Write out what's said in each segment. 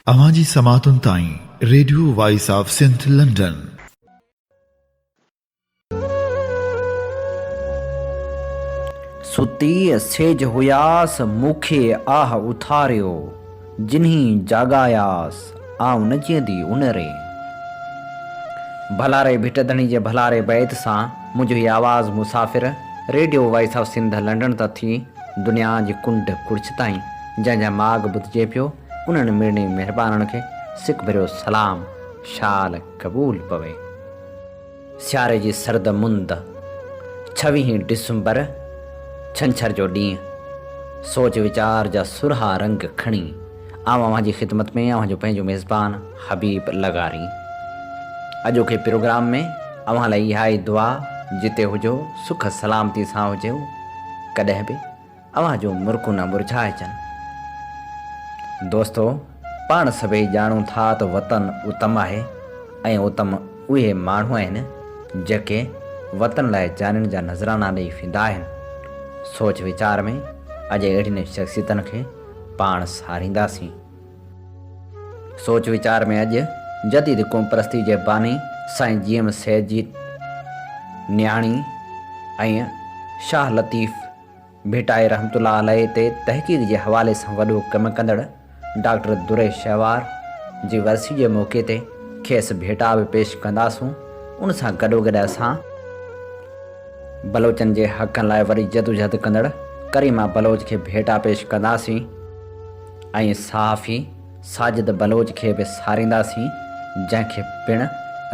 अवांजी समातुन ताईं Radio Voice of Sindh London. सुती सेज हुयास मुखे आह उथारियो, जिन्हीं जागायास आऊं न जियंदी उनरे। भलारे भिटधणी जे भलारे बैत सां मुंहिंजी आवाज़ मुसाफ़िर Radio Voice of Sindh London त थी दुनिया जी कुंड कुर्छ ताईं जंहिंजा माग ॿुधिजे पियो उन्हनि मिड़नी महिरबाननि खे सिक भरियो सलाम शाल क़बूल पवे। सियारे जी सर्द मुंद 26 डिसंबर छंछर जो ॾींहुं, सोच वीचार जा सुरहा रंग खणी अवां जी ख़िदमत में अवां जो पंहिंजो मेज़बान हबीब लगारी। अॼोके प्रोग्राम में अवां लाइ इहा ई दुआ जिते हुजो सुख सलामती सां हुजो, कॾहिं बि अवां जो मुर्कू न मुरझाइजनि। दोस्तो, पाण सभई ॼाणूं था त वतन उत्तम आहे ऐं उत्तम उहे माण्हू आहिनि जेके वतन लाइ जाननि जा नज़राना ॾेई वेंदा आहिनि। सोच वीचार में अॼु अहिड़ियुनि शख़्सियतनि खे पाण सारींदासीं। सोच वीचार में अॼु जदीद क़ौम परस्ती जे बानी साईं जीएम सैद जी न्याणी ऐं शाह लतीफ़ भेटाए रहमतुल्लाह अलैह ते तहक़ीक़ जे हवाले सां वॾो कमु कंदड़ डॉक्टर दुरे शहवार जी वरसी जे मौक़े ते खेसि भेटा बि पेश कंदासूं। उन सां गॾोगॾु असां बलोचनि जे हक़नि लाइ वरी जदोजहद कंदड़ करीमा बलोच खे भेटा पेश कंदासीं ऐं सहाफ़ी साजिद बलोच खे बि सारींदासीं, जंहिंखे पिणु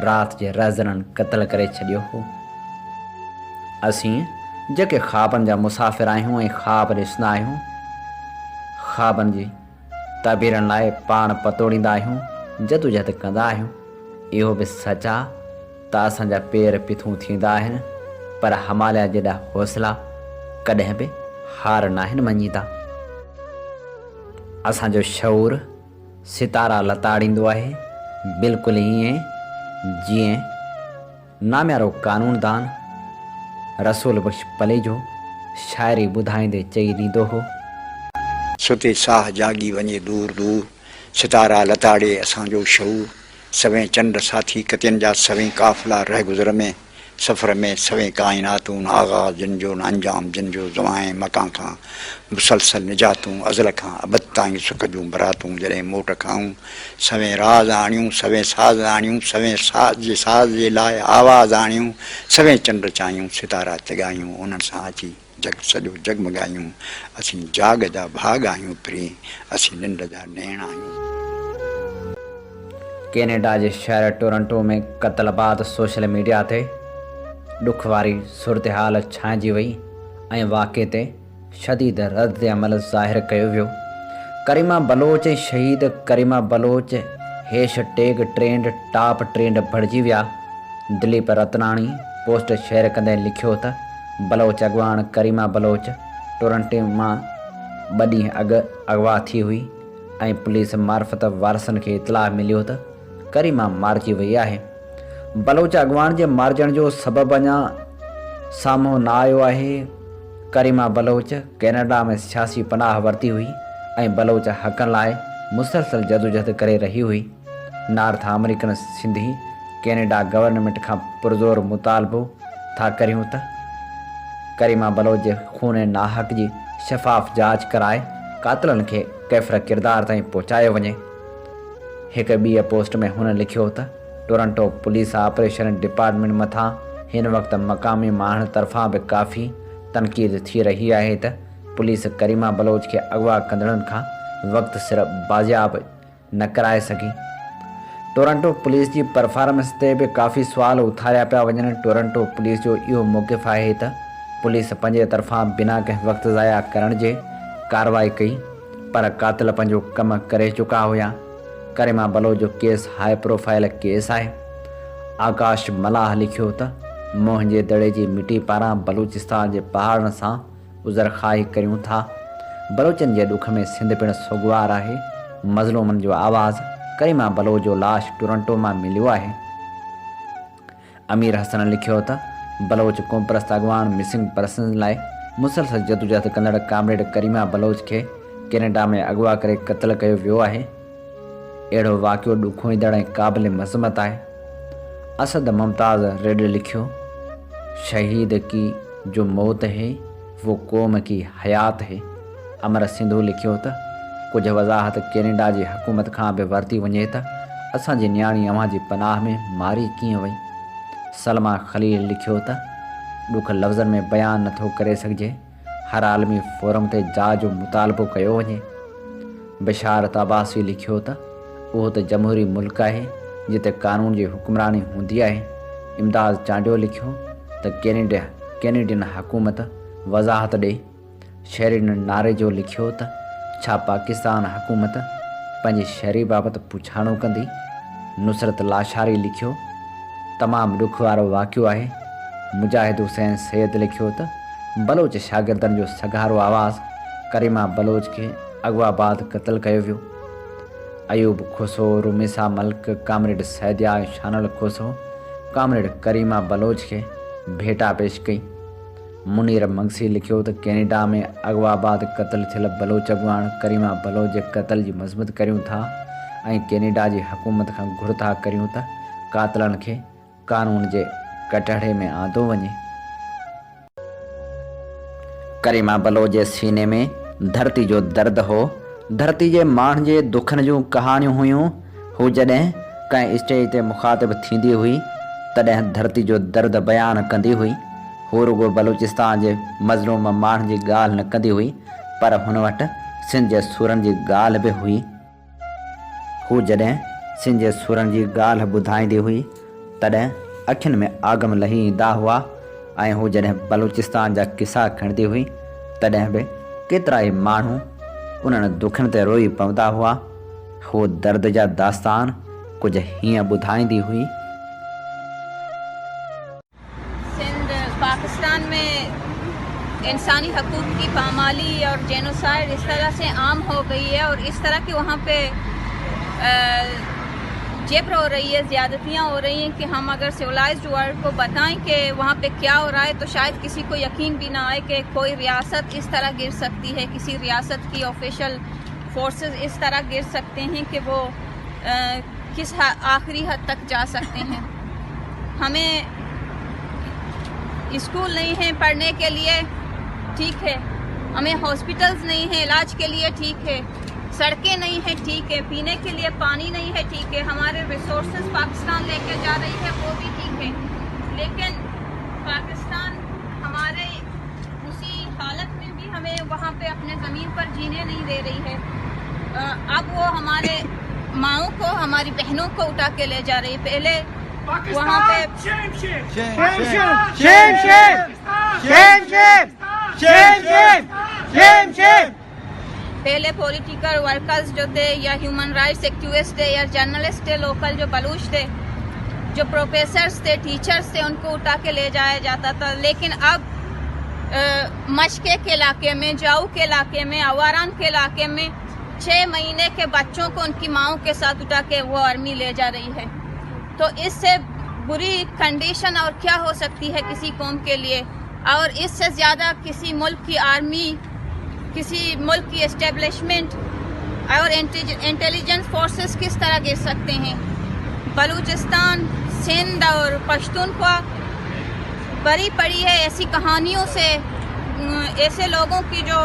राति जे रहज़ननि क़त्ल करे छॾियो हो। असीं जेके ख़्वाबनि जा मुसाफ़िर आहियूं ऐं ख़्वाब ॾिसंदा आहियूं, ख़्वाबनि जी ताबीरनि लाइ पाण पतोड़ींदा आहियूं, जदोजहद कंदा आहियूं। इहो बि सच आहे त असांजा पेर पिथूं थींदा आहिनि, पर हिमालय जेॾा हौसला कॾहिं बि हार नाहिनि मञीदा। असांजो शऊर सितारा लताड़ींदो आहे, बिल्कुलु ईअं जीअं नाम्यारो क़ानूनदान रसूल बख़्श पले जो शाइरी ॿुधाईंदे चई ॾींदो हो। सुते साह जागी वञे दूर दूर, सितारा लताड़े असांजो शऊर। सवें चंड साथी कतियनि जा सवें काफ़िला रह गुज़र में, सफ़र में सवें काइनातूं आगाज़ जिन जो अंजाम जिन जो ज़वाएं मकां खां मुसलसल निजातूं, अज़ल खां अबद ताईं सुख जूं बरातूं जॾहिं मोट खाऊं। सवें राज़ आणियूं, सवें साज़ आणियूं, सवें साज़ जे लाइ आवाज़ आणियूं, सवें चंड चाहियूं, सितारा जॻायूं, उन्हनि सां अची जग सॼो जगमगायूं। असीं जाग जा भाग आहियूं प्री, असीं निंड जा नैण आहियूं। कैनेडा जे शहर टोरंटो में क़त्ल बाद सोशल मीडिया ते ॾुख वारी सूरत हाल छांइजी वई ऐं वाक़े ते शदीद रद्द अमल ज़ाहिर कयो वियो। करीमा बलोच शहीद Karima Baloch hashtag trend top trend बणिजी विया। दिलीप रतनाणी पोस्ट शेयर कंदे लिखियो त बलोच अॻवान करीमा बलोच टोरंटो मां 2 ॾींहं अॻु अगवा थी हुई ऐं पुलिस मार्फत वारसनि खे इतलाह मिलियो त करीमा मारिजी वई आहे। बलोच अॻवान जे मारिजण जो सबबु अञा साम्हूं न आयो आहे। करीमा बलोच कैनेडा में सियासी पनाह वरिती हुई ऐं बलोच हक़नि लाइ मुसलसल जदोजहद करे रही हुई। North American Sindhi Canada government खां पुरज़ोर मुतालबो था करियूं त करीमा बलोच जे खून नाहक जी शफ़ाफ़ जांच कराए कातिलनि खे कैफ़र किरदार ताईं पहुचायो वञे। हिकु ॿीं पोस्ट में हुन लिखियो त टोरंटो पुलिस ऑपरेशन डिपार्टमेंट मथां हिन वक़्तु मक़ामी माण्हुनि तरफ़ां बि काफ़ी तनक़ीद थी रही आहे त पुलिस करीमा बलोच खे अगवा कंदड़नि खां वक़्तु सिर बाज़ियाब न कराए सघी। टोरंटो पुलिस जी परफॉर्मेंस ते बि काफ़ी सुवाल उथारिया पिया वञनि। टोरंटो पुलिस जो इहो मौक़िफ़ आहे त पुलिस पंहिंजे तरफ़ां बिना कंहिं वक़्तु ज़ाया करण जे कार्रवाई कई, पर कातिल पंहिंजो कमु करे चुका हुया। करीमा बलोच जो केस हाई प्रोफाइल केस आहे। आकाश मलाह लिखियो त मुंहिंजे दड़े जी मिटी पारां बलूचिस्तान जे पहाड़नि सां उज़रखाई करियूं था। बलोचनि जे ॾुख में सिंध पिणु सोगवार आहे। मज़लूमनि जो आवाज़ करीमा बलोच जो लाश टोरंटो मां मिलियो आहे। अमीर हसन लिखियो त बलोच क़ौम परस्त अॻवान मिसिंग पर्सन लाइ मुसलसल जदोजहद कंदड़ कामरेड करीमा बलोच खे कैनेडा में अगवा करे क़त्ल कयो वियो आहे। अहिड़ो वाक़ियो ॾुखोईंदड़ ऐं क़ाबिल मज़मत आहे। असद मुमताज़ रेड लिखियो, शहीद की जो मौत है वो क़ौम की हयात है। अमर सिंधु लिखियो त कुझु वज़ाहत कैनेडा जी हुकूमत खां बि वरिती वञे त असांजी नियाणी अव्हां जी पनाह में मारी कीअं वई। सलमा ख़लील लिखियो त ॾुख लफ़्ज़नि में बयानु नथो करे सघिजे, हर आलमी फोरम ते जा जो मुतालबो कयो वञे। बिशारत अब्बासी लिखियो त उहो त जमहूरी मुल्क आहे जिते कानून जी हुक्मरानी हूंदी आहे। इमदाद चांडियो लिखियो त कैनेडियन हुकूमत वज़ाहत ॾे। शहरीन नारे जो लिखियो त छा पाकिस्तान हुकूमत पंहिंजी शहरी बाबति पुछाणो कंदी। नुसरत लाशारी लिखियो, तमामु ॾुख वारो वाक़ियो आहे। मुजाहिद हुसैन सैद लिखियो त बलोच शागिर्दनि जो सगारो आवाज़ करीमा बलोच खे अगवाबाद क़त्ल कयो वियो। अयूब खोसो, रुमिसा मल्क, कामरेड सैदिया ऐं शानल खोसो कामरेड करीमा बलोच खे भेटा पेश कई। मुनीर मंगसी लिखियो त कैनेडा में अगवाबाद क़त्ल थियल बलोच अॻुवाण करीमा बलोच जे क़त्ल जी मज़म्मत करियूं था ऐं कैनेडा जी हुकूमत खां घुर था करियूं त कातिलनि खे कानून जे कटहरे में आंदो वञे। करीमा बलोच जे सीने में धरती जो दर्द हो, धरती जे माण्हुनि जे दुखनि जूं कहाणियूं हुयूं। हू जॾहिं कंहिं स्टेज ते मुखातिब थींदी हुई तॾहिं धरती जो दर्द बयानु कंदी हुई। हू रुगो बलूचिस्तान जे मज़लूम माण्हुनि जी ॻाल्हि न कंदी हुई, पर हुन वटि सिंध जे सुरनि जी ॻाल्हि बि हुई। हू जॾहिं सिंध जे सुरनि जी ॻाल्हि ॿुधाईंदी हुई तॾहिं अखियुनि में आगम लही ईंदा हुआ ऐं हू जॾहिं बलूचिस्तान जा किसा खणंदी हुई तॾहिं बि केतिरा ई माण्हू उन्हनि दुखनि ते रोई पवंदा हुआ। हू दर्द जा दास्तान कुझु हीअं ॿुधाईंदी हुई। पाकिस्तान में इंसानी हकूक़ की पामाली और जेनोसाइड इस तरह से आम हो गई है और इस तरह की वहाँ पे जबर हो रही है, ज़्यादतियाँ हो रही हैं कि हम अगर सिविलाइज्ड वर्ल्ड को बताएं कि वहाँ पे क्या हो रहा है तो शायद किसी को यकीन भी ना आए कि कोई रियासत इस तरह गिर सकती है, किसी रियासत की ऑफिशियल फोर्सेस इस तरह गिर सकते हैं कि वो किस आखिरी हद तक जा सकते हैं। हमें स्कूल नहीं है पढ़ने के लिए, ठीक है, हमें हॉस्पिटल्स नहीं है इलाज के लिए, ठीक है, सड़कें नहीं है, ठीक है, पीने के लिए पानी नहीं है, ठीक है, हमारे रिसोर्सेज पाकिस्तान लेके जा रही है वो भी ठीक है, लेकिन पाकिस्तान हमारे उसी हालत में भी हमें वहाँ पे अपने ज़मीन पर जीने नहीं दे रही है। अब वो हमारे माओं को, हमारी बहनों को उठा के ले जा रही है। पहले वहाँ पे पहले पॉलिटिकल वर्कर्स जो थे या ह्यूमन राइट्स एक्टिविस्ट थे या जर्नलिस्ट थे, लोकल जो बलूच थे, जो प्रोफेसर्स थे, टीचर्स थे, उनको उठा के ले जाया जाता था। लेकिन अब मशके के इलाके में, जाऊ के इलाके में, आवारान के इलाके में 6 महीने के बच्चों को उनकी माओं के साथ उठा के वो आर्मी ले जा रही है। तो इससे बुरी कंडीशन और क्या हो सकती है किसी कौम के लिए। और इससे ज़्यादा किसी मुल्क की आर्मी, किसी मुल्क की एस्टेब्लिशमेंट और इंटेलिजेंस फोर्सेस किस तरह गिर सकते हैं। बलूचिस्तान, सिंध और पश्तूनख्वा भरी पड़ी है ऐसी कहानियों से, ऐसे लोगों की जो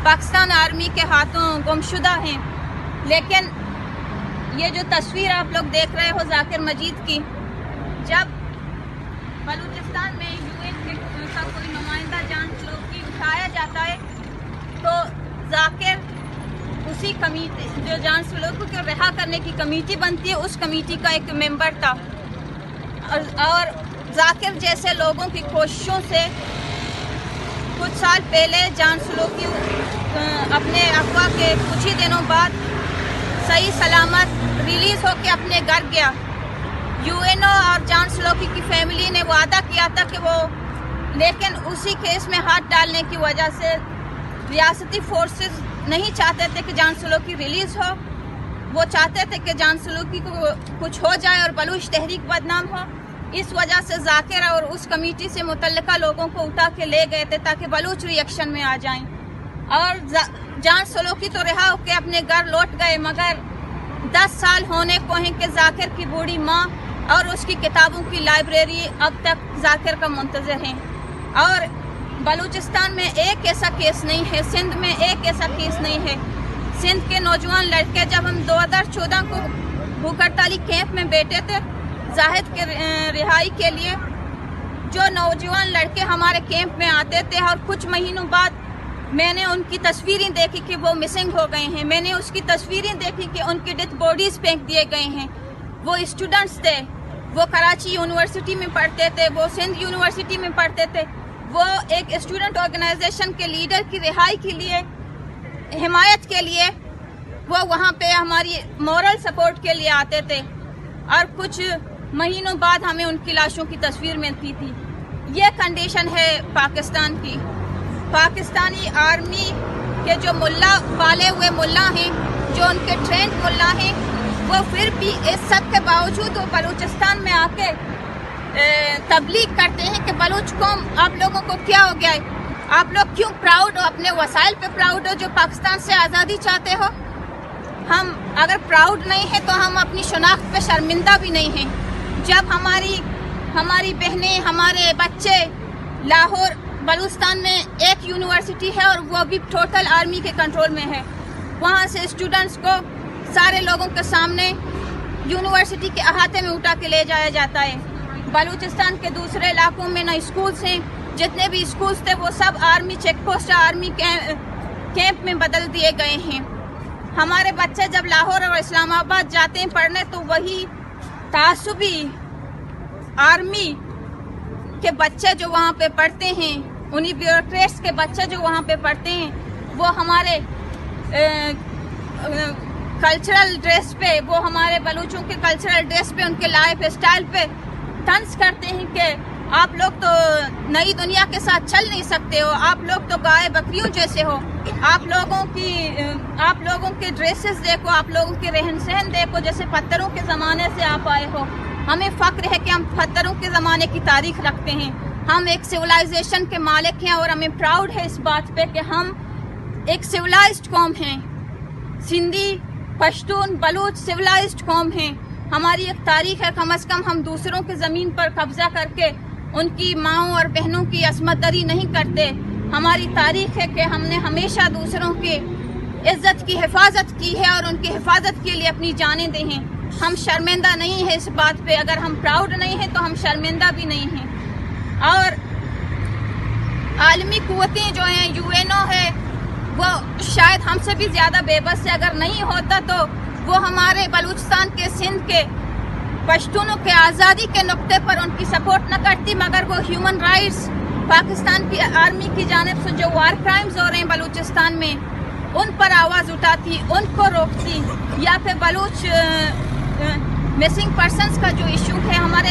पाकिस्तान आर्मी के हाथों गुमशुदा हैं। लेकिन ये जो तस्वीर आप लोग देख रहे हो जाकिर मजीद की, जब बलूचिस्तान में यूएन का कोई नुमाइंदा जान की उठाया जाता है तो जाकिर उसी कमेटी, जो जान सलोकी को रिहा करने की कमेटी बनती है, उस कमेटी का एक मेंबर था। और जाकिर जैसे लोगों की कोशिशों से कुछ साल पहले जान सलोकी अपने अगवा के कुछ ही दिनों बाद सही सलामत रिलीज होकर अपने घर गया। यूएनओ और जान सलोकी की फैमिली ने वादा किया था कि वो, लेकिन उसी केस में हाथ डालने की वजह से रियासती फोर्सेस नहीं चाहते थे कि जान सलोकी रिलीज हो। वो चाहते थे कि जान सलोकी को कुछ हो जाए और बलूच तहरीक बदनाम हो। इस वजह से जाकिर और उस कमेटी से मुतल्लिका लोगों को उठा के ले गए थे ताकि बलूच रिएक्शन में आ जाएं। और जान सलोकी तो रिहा होकर अपने घर लौट गए, मगर 10 साल होने को हैं कि जाकिर की बूढ़ी माँ और उसकी किताबों की लाइब्रेरी अब तक जाकिर का मुंतज़िर है। और बलूचिस्तान में एक ऐसा केस नहीं है, सिंध में एक ऐसा केस नहीं है। सिंध के नौजवान लड़के जब हम 2014 को भूख हड़ताली कैंप में बैठे थे जाहिद के रिहाई के लिए, जो नौजवान लड़के हमारे कैंप में आते थे और कुछ महीनों बाद मैंने उनकी तस्वीरें देखी कि वो मिसिंग हो गए हैं। मैंने उसकी तस्वीरें देखी कि उनकी डेथ बॉडीज फेंक दिए गए हैं। वो स्टूडेंट्स थे, वो कराची यूनिवर्सिटी में पढ़ते थे, वो सिंध यूनिवर्सिटी में पढ़ते थे। वो एक स्टूडेंट ऑर्गेनाइजेशन के लीडर की रिहाई के लिए, हिमायत के लिए वो वहाँ पे हमारी मॉरल सपोर्ट के लिए आते थे और कुछ महीनों बाद हमें उनकी लाशों की तस्वीर मिलती थी। ये कंडीशन है पाकिस्तान की। पाकिस्तानी आर्मी के जो मुल्ला पाले हुए मुल्ला हैं, जो उनके ट्रेंड मुल्ला हैं, वो फिर भी इस सब के बावजूद वो बलूचिस्तान में आके तबलीग करते हैं कि बलूच कौम आप लोगों को क्या हो गया है, आप लोग क्यों प्राउड हो, अपने वसाइल पे प्राउड हो जो पाकिस्तान से आज़ादी चाहते हो। हम अगर प्राउड नहीं है तो हम अपनी शनाख्त पे शर्मिंदा भी नहीं हैं। जब हमारी बहनें, हमारे बच्चे, लाहौर बलूचिस्तान में एक यूनिवर्सिटी है और वो भी टोटल आर्मी के कंट्रोल में है, वहाँ से स्टूडेंट्स को सारे लोगों के सामने यूनिवर्सिटी के अहाते में उठा के ले जाया जाता है। बलूचिस्तान के दूसरे इलाकों में ना स्कूल्स हैं, जितने भी स्कूल्स थे वो सब army check post, army camp में बदल दिए गए हैं। हमारे बच्चे जब लाहौर और इस्लामाबाद जाते हैं पढ़ने तो वही तासुबी आर्मी के बच्चे जो वहाँ पे पढ़ते हैं, उन्हीं ब्यूरोक्रेट्स के बच्चे जो वहाँ पे पढ़ते हैं, वो हमारे कल्चरल ड्रेस पे, वो हमारे बलूचों के कल्चरल ड्रेस पे, उनके लाइफ स्टाइल पे तंज करते हैं कि आप लोग तो नई दुनिया के साथ चल नहीं सकते हो, आप लोग तो गाय बकरियों जैसे हो, आप लोगों के ड्रेसेस देखो, आप लोगों के रहन सहन देखो जैसे पत्थरों के ज़माने से आप आए हो। हमें फ़ख्र है कि हम पत्थरों के ज़माने की तारीख रखते हैं, हम एक सिविलाइजेशन के मालिक हैं और हमें प्राउड है इस बात पे कि हम एक सिविलाइज्ड कौम हैं। सिंधी, पश्तून, बलूच सिविलाइज्ड कौम हैं। हमारी एक तारीख है, कम से कम हम दूसरों की ज़मीन पर कब्जा करके उनकी माओं और बहनों की असमतदरी नहीं करते। हमारी तारीख है कि हमने हमेशा दूसरों की इज्जत की हिफाजत की है और उनकी हिफाजत के लिए अपनी जानें दी हैं। हम शर्मिंदा नहीं है इस बात पे, अगर हम प्राउड नहीं हैं तो हम शर्मिंदा भी नहीं हैं। और आलमी कुव्वतें जो हैं, यूएनओ है, वो शायद हमसे भी ज़्यादा बेबस है। अगर नहीं होता तो वो हमारे बलूचिस्तान के, सिंध के पश्तूनों के आज़ादी के नुक्ते पर उनकी सपोर्ट न करती, मगर वो ह्यूमन राइट्स पाकिस्तान की आर्मी की जानिब से जो वार क्राइम्स हो रहे हैं बलूचिस्तान में, उन पर आवाज़ उठाती, उनको रोकती। या फिर बलूच मिसिंग पर्सनस का जो इशू है, हमारे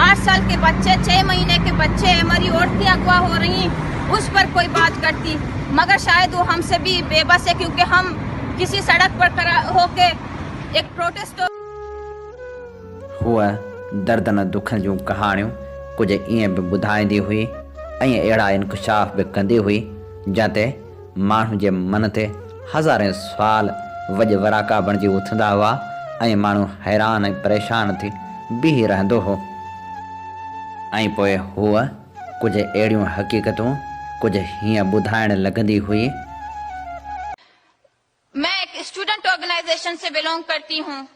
8 साल के बच्चे, 6 महीने के बच्चे, हमारी औरतें अगवा हो रही हैं, उस पर कोई बात करती। मगर शायद वो हमसे भी बेबस है क्योंकि हम किसी सड़क पर होके एक प्रोटेस्ट हुआ दर्दन दुख जूं कहाणियूं कुछ ईअं बि ॿुधाईंदी हुई ऐं अहिड़ा इंकशाफ बि कंदी हुई जिते माण्हू जे मन ते हज़ारे सुवाल वॼ वराका बणिजी उथंदा हुआ ऐं माण्हू हैरान ऐं परेशान थी बीही रहंदो हो। ऐं पोइ हूअ कुझु अहिड़ियूं हक़ीक़तूं कुझु हीअं ॿुधाइण लॻंदी हुई। मैं एक स्टूडेंट ऑर्गेनाइजेशन से बिलोंग करती हूँ।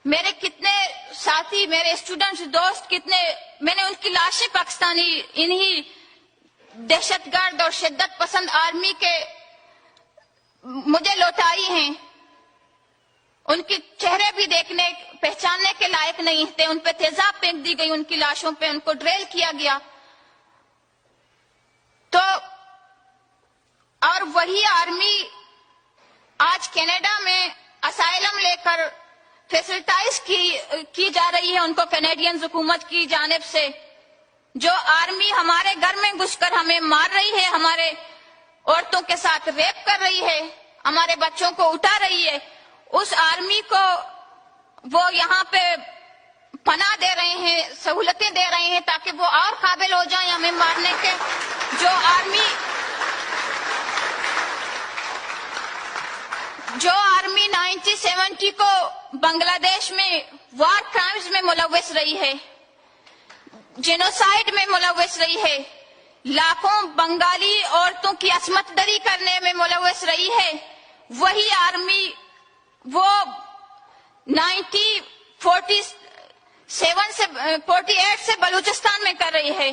मेरे कितने साथी, मेरे स्टूडेंट्स, दोस्त कितने, मैंने उनकी लाशें पाकिस्तानी इन्हीं दहशतगर्द और शिद्दत पसंद आर्मी के मुझे लौटाई हैं। उनके चेहरे भी देखने पहचानने के लायक नहीं थे, उन पे तेजाब फेंक दी गई, उनकी लाशों पे उनको ड्रिल किया गया। तो और वही आर्मी आज कनाडा में असाइलम लेकर फैसिलिटाइज की जा रही है उनको कैनेडियन हुकूमत की जानिब से। जो आर्मी हमारे घर में घुसकर हमें मार रही है, हमारे औरतों के साथ रेप कर रही है, हमारे बच्चों को उठा रही है, उस आर्मी को वो यहाँ पे पनाह दे रहे हैं, सहूलतें दे रहे हैं ताकि वो और काबिल हो जाए हमें मारने के। जो आर्मी 1970 को बांग्लादेश में वार क्राइम्स में मुलव्वस रही है, जेनोसाइड में मुलव्वस रही है, लाखों बंगाली औरतों की असमत दरी करने में मुलव्वस रही है, वही आर्मी वो 1948 से बलूचिस्तान में कर रही है।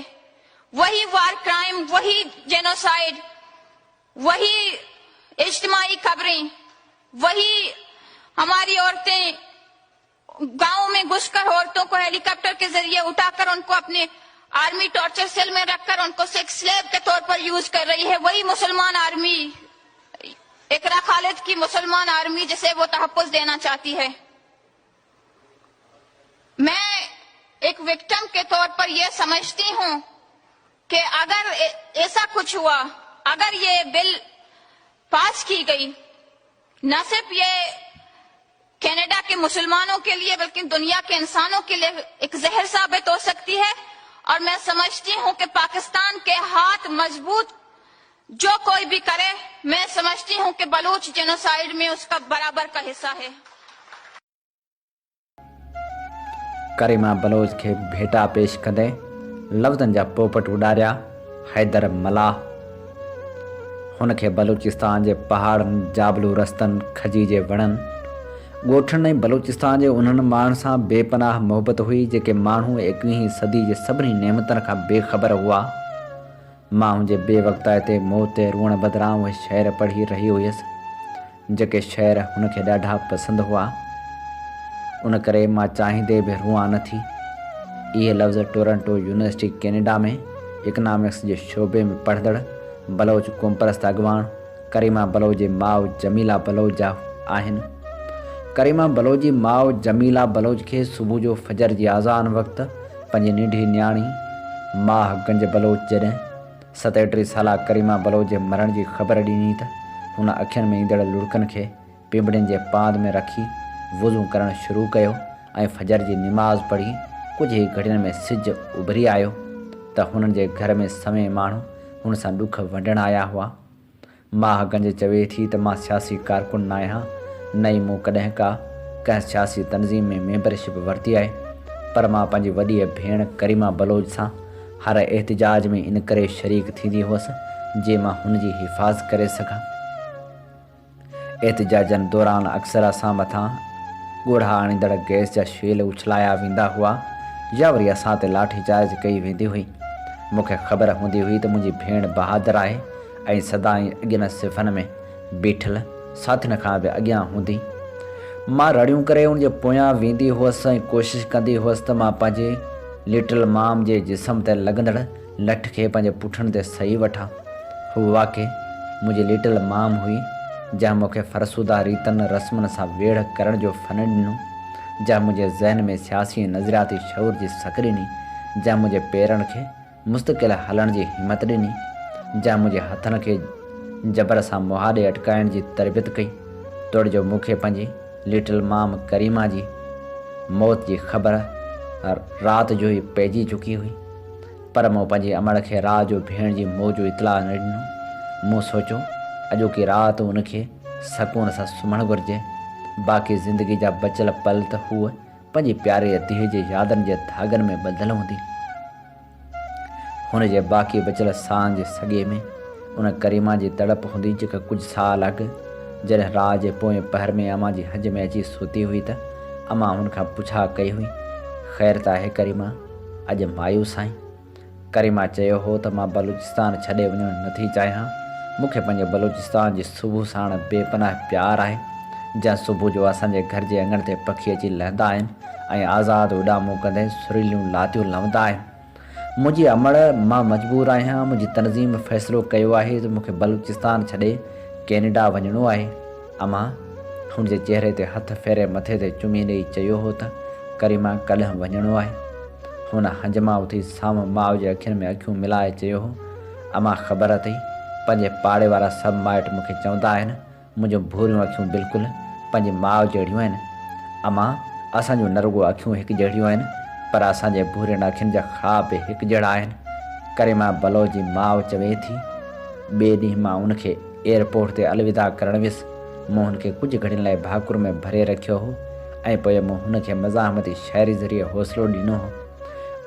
वही वार क्राइम, वही जेनोसाइड, वही इज्तिमाई खबरें, वही हमारी औरतें गांव में घुसकर औरतों को हेलीकॉप्टर के जरिए उठाकर उनको अपने आर्मी टॉर्चर सेल में रखकर उनको सेक्स स्लेव के तौर पर यूज कर रही है। वही मुसलमान आर्मी, इकरा खालिद की मुसलमान आर्मी, जिसे वो तहफ्फुज़ देना चाहती है। मैं एक विक्टिम के तौर पर यह समझती हूं कि अगर ऐसा कुछ हुआ, अगर ये बिल पास की गई, न सिर्फ ये कनाडा के मुसलमानों के लिए बल्कि दुनिया के इंसानों के लिए एक जहर साबित हो सकती है। और मैं समझती हूं कि पाकिस्तान के हाथ मजबूत जो कोई भी करे, मैं समझती हूं कि बलूच जेनोसाइड में उसका बराबर का हिस्सा है। करीमा बलोच खे भेटा पेश कंदे लफ़्ज़नि जा पोपट उॾारिया हैदर मलाह। हुनखे बलूचिस्तान जे पहाड़नि, जाबलू रस्तनि, खजी जे वणनि, ॻोठनि ऐं बलूचिस्तान जे उन्हनि माण्हुनि सां बेपनाह मोहबत हुई जेके माण्हू 21वीं सदी जे सभिनी नेमतनि खां बेख़बर हुआ। माण्हू जे बेवक़्ता ते मौत ते रुअण बदिरां उहे शेर पढ़ी रही हुयसि जेके शेर हुनखे ॾाढा पसंदि हुआ। उन करे मां चाहींदे बि रुआं न थी। इहे लफ़्ज़ टोरंटो यूनिवर्सिटी कैनेडा में इकनॉमिक्स जे शोबे में पढ़ंदड़ बलोच क़ौमपरस्त अॻवान करीमा बलोच जे माउ जमीला बलोच जा आहिनि। करीमा बलोच जी माउ जमीला बलोच खे सुबुह जो फजर जी आज़ान वक़्तु पंहिंजी निंढी न्याणी माह गंज बलोच जॾहिं 37 साला करीमा बलोच जे मरण जी ख़बर ॾिनी त हुन अखियुनि में ईंदड़ लुड़कनि खे पिंबड़ियुनि जे पांद में रखी वुज़ू करणु शुरू कयो ऐं फजर जी निमाज़ पढ़ी कुझु ई घड़ियुनि में सिज उभरी आयो त हुननि जे घर में सवें माण्हू हुन सां ॾुख वंडण आया हुआ। माह गंज चवे थी त मां सियासी कारकुन न आहियां, न ई मूं कॾहिं कंहिं सियासी तनज़ीम में मेंबरशिप वरिती आहे, पर मां पंहिंजी वॾी भेण करीमा बलोच सां हर एहतिजाज में इन करे शरीक थींदी हुअसि जे मां हुनजी हिफ़ाज़त करे सघां। एहतिजाजनि दौरान अक्सर असां मथां ॻोढ़ा आणींदड़ गैस जा शेल उछलाया वेंदा हुआ या वरी असां ते लाठीचार्ज कई वेंदी हुई। मूंखे ख़बर हूंदी हुई त मुंहिंजी भेण बहादुर आहे ऐं सदाईं अॻियनि सिफ़नि में बीठल साथियुनि खां बि अॻियां हूंदी। मां रड़ियूं करे उनजे पोयां वेंदी हुअसि ऐं कोशिशि कंदी हुअसि त मां पंहिंजे लिटिल माम जे जिस्म ते लॻंदड़ लठ खे पंहिंजे पुठनि ते सही वठां। हू वाक़ई मुंहिंजी लिटिल माम हुई जंहिं मूंखे फ़रसूदा रीतनि रस्मनि सां वेड़ करण जो फ़न ॾिनो, जंहिं मुंहिंजे ज़हन में सियासी ऐं नज़रियाती शऊर जी सक ॾिनी, जंहिं मुंहिंजे पेरनि खे मुस्तक़िल हलण जी हिमत ॾिनी, जंहिं मुंहिंजे हथनि खे जबर सां मुहाॾे अटकाइण जी तरबियत कई। तोड़ जो मूंखे पंहिंजी लिटिल माम करीमा जी मौत जी ख़बर राति जो ई पइजी चुकी हुई, पर मूं पंहिंजे अमड़ खे राति जो भेण जी मौत जो इतला न ॾिनो। मूं सोचियो अॼु की राति उनखे सकून सां सुम्हणु घुरिजे, बाक़ी ज़िंदगी जा बचियल पल त हूअ पंहिंजी प्यारे धीअ जे यादनि जे धागनि में ॿधल हूंदी। हुन जे बाक़ी बचियल साहनि जे सॻे में उन करीमा जी तड़प हूंदी जेका कुझु साल अॻु जॾहिं राति जे पोएं पहर में अम्मा जी हज में अची सुती हुई त अम्मा हुन खां पुछा कई हुई, ख़ैर त आहे करीमा, अॼु मायूस आहीं? करीमा चयो हो त मां बलूचिस्तान छॾे वञणु नथी चाहियां। मूंखे पंहिंजे बलूचिस्तान जी सुबुह साण बेपनाह प्यारु आहे, जंहिं सुबुह जो असांजे घर जे अङण ते पखी अची लहंदा आहिनि ऐं आज़ादु उॾामूं कंदे सुरीलियूं लातियूं लवंदा आहिनि। मुंहिंजी अमड़ मां मजबूर आहियां। मुंहिंजी तनज़ीम फ़ैसिलो कयो आहे त मूंखे बलूचिस्तान छॾे कैनेडा वञिणो आहे। अम्मा हुनजे चहिरे ते हथ फेरे मथे ते चुमी ॾेई चयो हो त करीमा कल्ह वञिणो आहे। हुन हंजमा उथी साम्हूं माउ जे अखियुनि में अखियूं मिलाए चयो हो, अम्मा ख़बर अथई पंहिंजे पाड़े वारा सभु माइट मूंखे चवंदा आहिनि मुंहिंजूं भूरियूं अखियूं बिल्कुलु पंहिंजी माउ जहिड़ियूं आहिनि। अम्मा असांजूं न रुॻो अखियूं हिकु जहिड़ियूं आहिनि पर असांजे भूरियुनि अखियुनि जा ख़्वाब बि हिकु जहिड़ा आहिनि। करीमा बलोच जी माउ चवे थी। ॿिए ॾींहुं मां उनखे एयरपोर्ट ते अलविदा करणु वियुसि। मूं हुनखे कुझु घड़ियुनि लाइ भाकुर में भरे रखियो हो ऐं पोइ मूं हुनखे मज़ाहमती शाइरी ज़रिए हौसलो ॾिनो हो।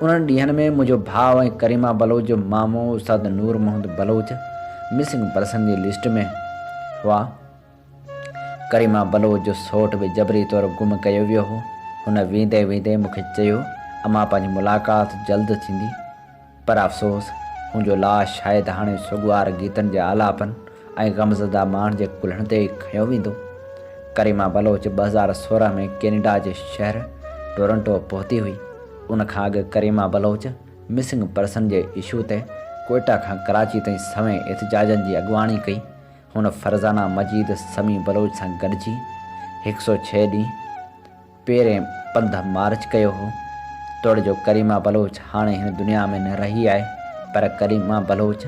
उन्हनि ॾींहनि में मुंहिंजो भाउ ऐं करीमा बलोच जो मामो उस्ताद नूर मोहम्मद बलोच मिसिंग पर्सन जी लिस्ट में हुआ। करीमा बलोच जो सौट बि जबरी तौरु गुम कयो वियो हो। हुन वेंदे वेंदे मूंखे चयो अमां पंहिंजी मुलाक़ात जल्द थींदी, पर अफ़सोस हुनजो लाश शायदि हाणे सुगवार गीतनि जे आलापन ऐं गमज़दा माण्हुनि जे कुल्हनि ते खयो वेंदो। करीमा बलोच 2016 में कैनेडा जे शहर टोरंटो पहुती हुई। उन खां अॻु करीमा बलोच मिसिंग पर्सन जे इशू ते कोयटा खां कराची ताईं सवें एहतजाजनि जी अॻुवाणी कई। हुन फरज़ाना मजीद समी बलोच सां गॾिजी 106 ॾींहुं पहिरें पंध मार्च कयो हो। तोड़ जो करीमा बलोच हाणे हिन दुनिया में न रही आहे, पर करीमा बलोच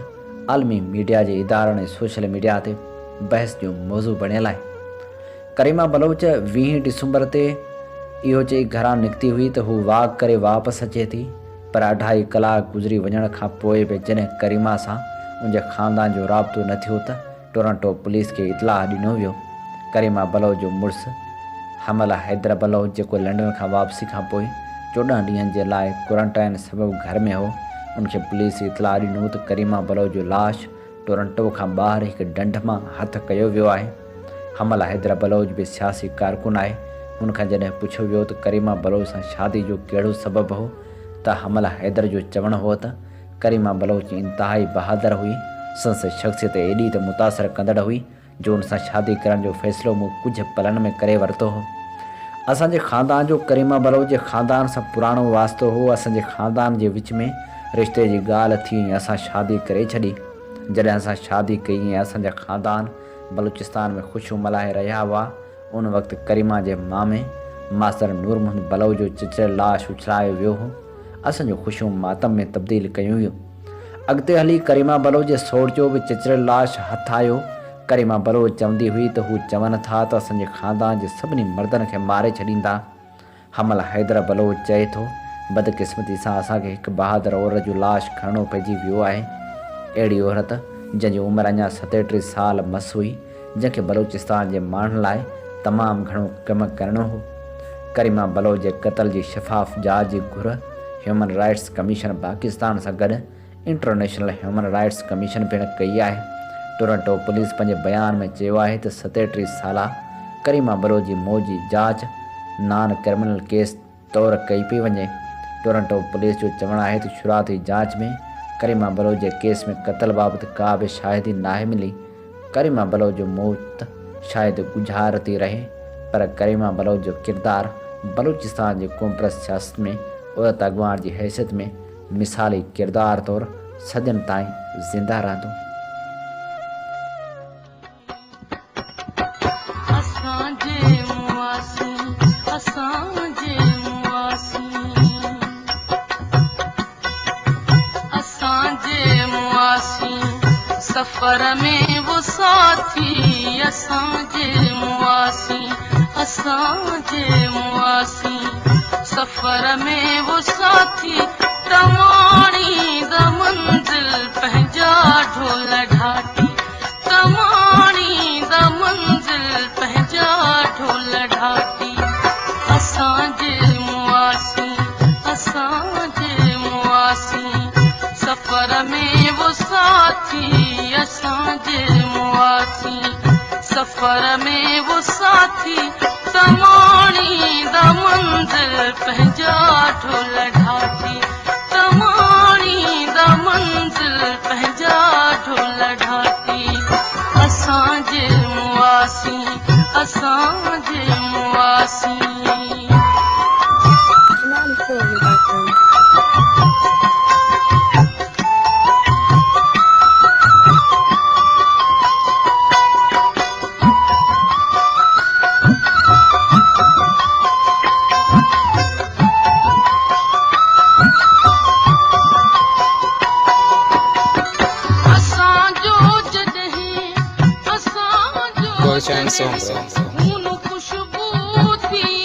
आलमी मीडिया जे इदारनि ऐं सोशल मीडिया ते बहस जो मौज़ू बणियल आहे। करीमा बलोच 20 डिसंबर ते इहो चई घरां निकिती हुई त हू वाक करे वापसि अचे थी, पर 2.5 कलाक गुज़री वञण खां पोइ बि जॾहिं करीमा सां उनजे ख़ानदान जो राब्तो न थियो त टोरंटो पुलिस खे इतलाह ॾिनो वियो। करीमा बलोच जो मुड़ुसु हमला हैदर बलोच, जेको लंडन खां वापसी खां पोइ 14 ॾींहंनि जे लाइ क्वारंटाइन सबबु घर में हो, उनखे पुलिस इतलाह ॾिनो त करीमा बलोच जो लाश टोरंटो खां ॿाहिरि हिकु ढंढ मां हथु कयो वियो आहे। हमला हैदर बलोच बि सियासी कारकुन आहे। हुनखां जॾहिं पुछियो वियो त करीमा बलोच सां शादी जो कहिड़ो सबबु हो, त हमला हैदर जो चवणु हो त करीमा बलोच इंतहाई बहादुर हुई। संस शख़्सियत एॾी त मुतासिर कंदड़ हुई जो हुन सां शादी करण जो फ़ैसिलो मूं कुझु पलनि में करे वरितो हो। असांजे ख़ानदान जो करीमा बलोच जे ख़ानदान सां पुराणो वास्तो हो। असांजे ख़ानदान जे विच में रिश्ते जी ॻाल्हि थी ऐं असां शादी करे छॾी। जॾहिं असां शादी कई ऐं असांजा ख़ानदान बलूचिस्तान में ख़ुशियूं मल्हाए रहिया हुआ, उन वक़्तु करीमा जे मामे मास्तर नूर मोहम्मद बलोच जो चिचड़ लाश उछलायो वियो हो। असांजो ख़ुशियूं मातम में तब्दील कयूं वियूं। अॻिते हली करीमा बलोच जे सौट जो बि चिचड़ लाश हथु आयो। करीमा बलोच चवंदी हुई त हू चवनि था त असांजे ख़ानदान जे सभिनी मर्दनि खे मारे छॾींदा। हमला हैदर बलोच चए थो बदकिस्मती सां असांखे हिकु बहादुर औरत जो लाश खणणो पइजी वियो आहे। अहिड़ी औरत जंहिंजी उमिरि अञा 37 साल मस हुई, जंहिंखे बलूचिस्तान जे माण्हुनि लाइ तमामु घणो कमु करणो हो। करीमा बलोच जे क़त्ल जी शफ़ाफ़ जांच जी घुर ह्यूमन राइट्स कमीशन पाकिस्तान सां गॾु इंटरनेशनल ह्यूमन राइट्स कमीशन पिणु कई आहे। टोरंटो पुलिस पंहिंजे बयान में चयो आहे त 37 साला करीमा बलोच जी मौत जी जांच नॉन क्रिमिनल केस तौरु कई पई वञे। टोरंटो पुलिस जो चवणु आहे त शुरूआती जांच में करीमा बलोच जे केस में क़त्ल बाबति का बि शाहिदी नाहे मिली। करीमा बलोच जो मौत शायदि गुझार थी रहे, पर करीमा बलोच जो किरदारु बलूचिस्तान जे क़ौमप्रस्त सियासत में औरत अॻुवाण जी हैसियत में मिसाली किरदार तौरु सदियुनि ताईं ज़िंदा रहंदो। सफ़र में वो साथी असांजे मुआसी, असांजे मुआसी। सफ़र में वो साथी तमाणी द मंज़िल पंहिंजा ढोल ढाटी, तमाणी द मंज़िल पंहिंजा ढोल ढाटी। असांजे मुआसी, असांजे मुआसी। सफ़र में वो साथी असांजे मुआसी। सफ़र में वो साथी तमाणी द मंज़िल पंहिंजा ढोल ढाटी, तमाणी द मंज़िल पंहिंजा ढोल ढाटी। असांजे मुआसी, असांजे मुआसी। खून खुशबू थी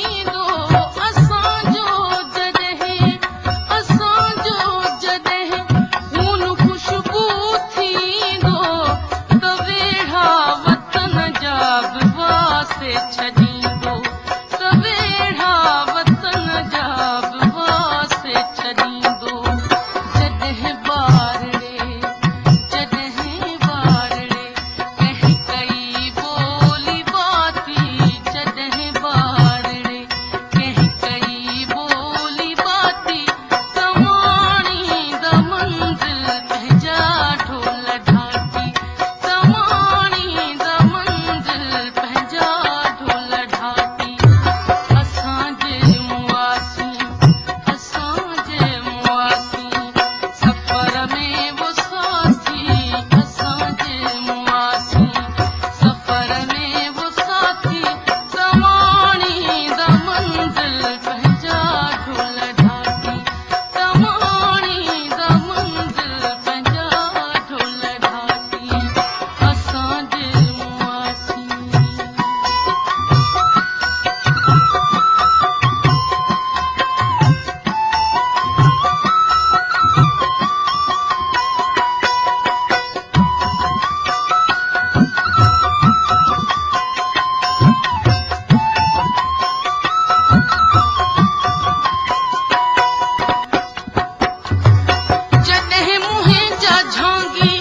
जॾहिं मुंहिं जा झांगी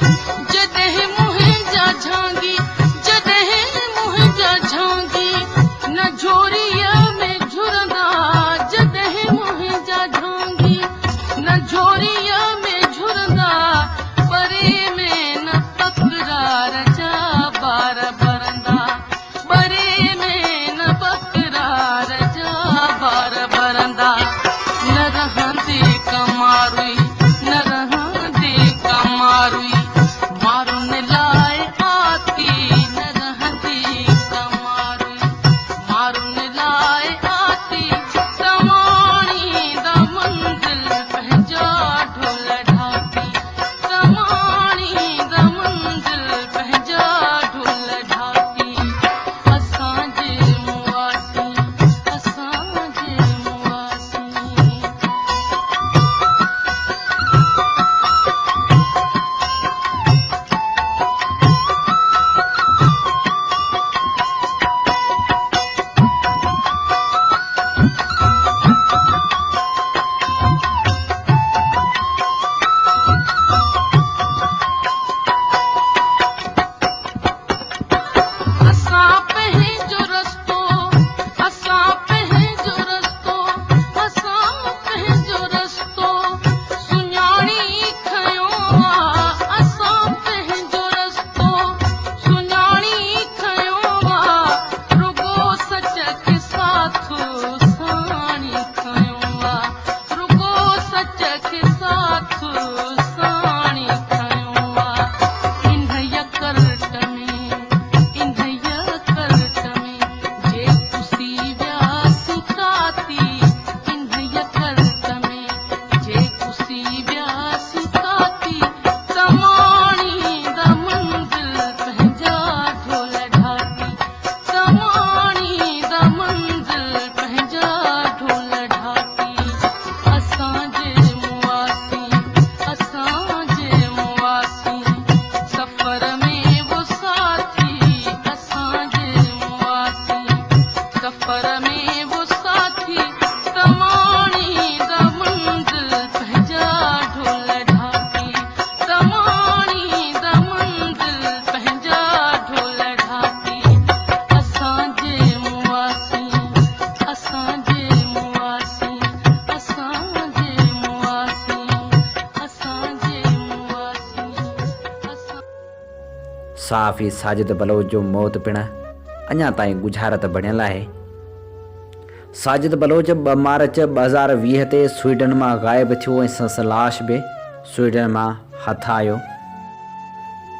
जॾहिं मुंहिं जा झांगी जॾहिं मुंहिं जा झांगी न झोरीअ में झुरंदा जॾहिं मुंहिं जा झांगी न झोरीअ में झुरंदा परे में न तकरार जा ॿार भरंदा परे में न तकरार जा ॿार भरंदा न रहंदी कमारुई न रहंदी कमारुई मारुन लाइ आती न रहंदी कमारुई मारुन लाइ आती तमाणी द मंज़िल पंहिंजा ढोल ढाकी तमाणी द मंज़िल पंहिंजा ढोल ढाकी असांजे मुआसी असांजे मुआसी असां पंहिंजो रस्तो असां पंहिंजो रस्तो असां पंहिंजो रस्तो सुञाणी खयो आहे असां पंहिंजो रस्तो सुञाणी खयो आहे रुगो सच खे साथो साणी खयो आहे रुगो सच खे साथो साणी खयो आहे इन यकरट में जे कुसी व्यासी काती इन यकरट में जे कुसी व्यासी काती तमाणी द मंज़िल पंहिंजा ढोल ढाकी तमाणी द मंज़िल पंहिंजा ढोल ढाकी असांजे मुआसी सफ़र में वो साथी असांजे मुआसी सफ़र में वो साथी तमाणी द मंज़िल पंहिंजा ढोल ढाकी तमाणी द मंज़िल पंहिंजा ढोल ढाकी असांजे मुआसी असांजे मुआसी असांजे मुआसी असांजे मुआसी असां साफ़ी साजिद बलोच जो मौत पिण अञा ताईं गुझारत बणियल आहे। साजिद बलोच 2 मार्च 2020 ते स्वीडन मां ग़ाइबु थियो ऐं संस लाश बि स्वीडन मां हथ आयो।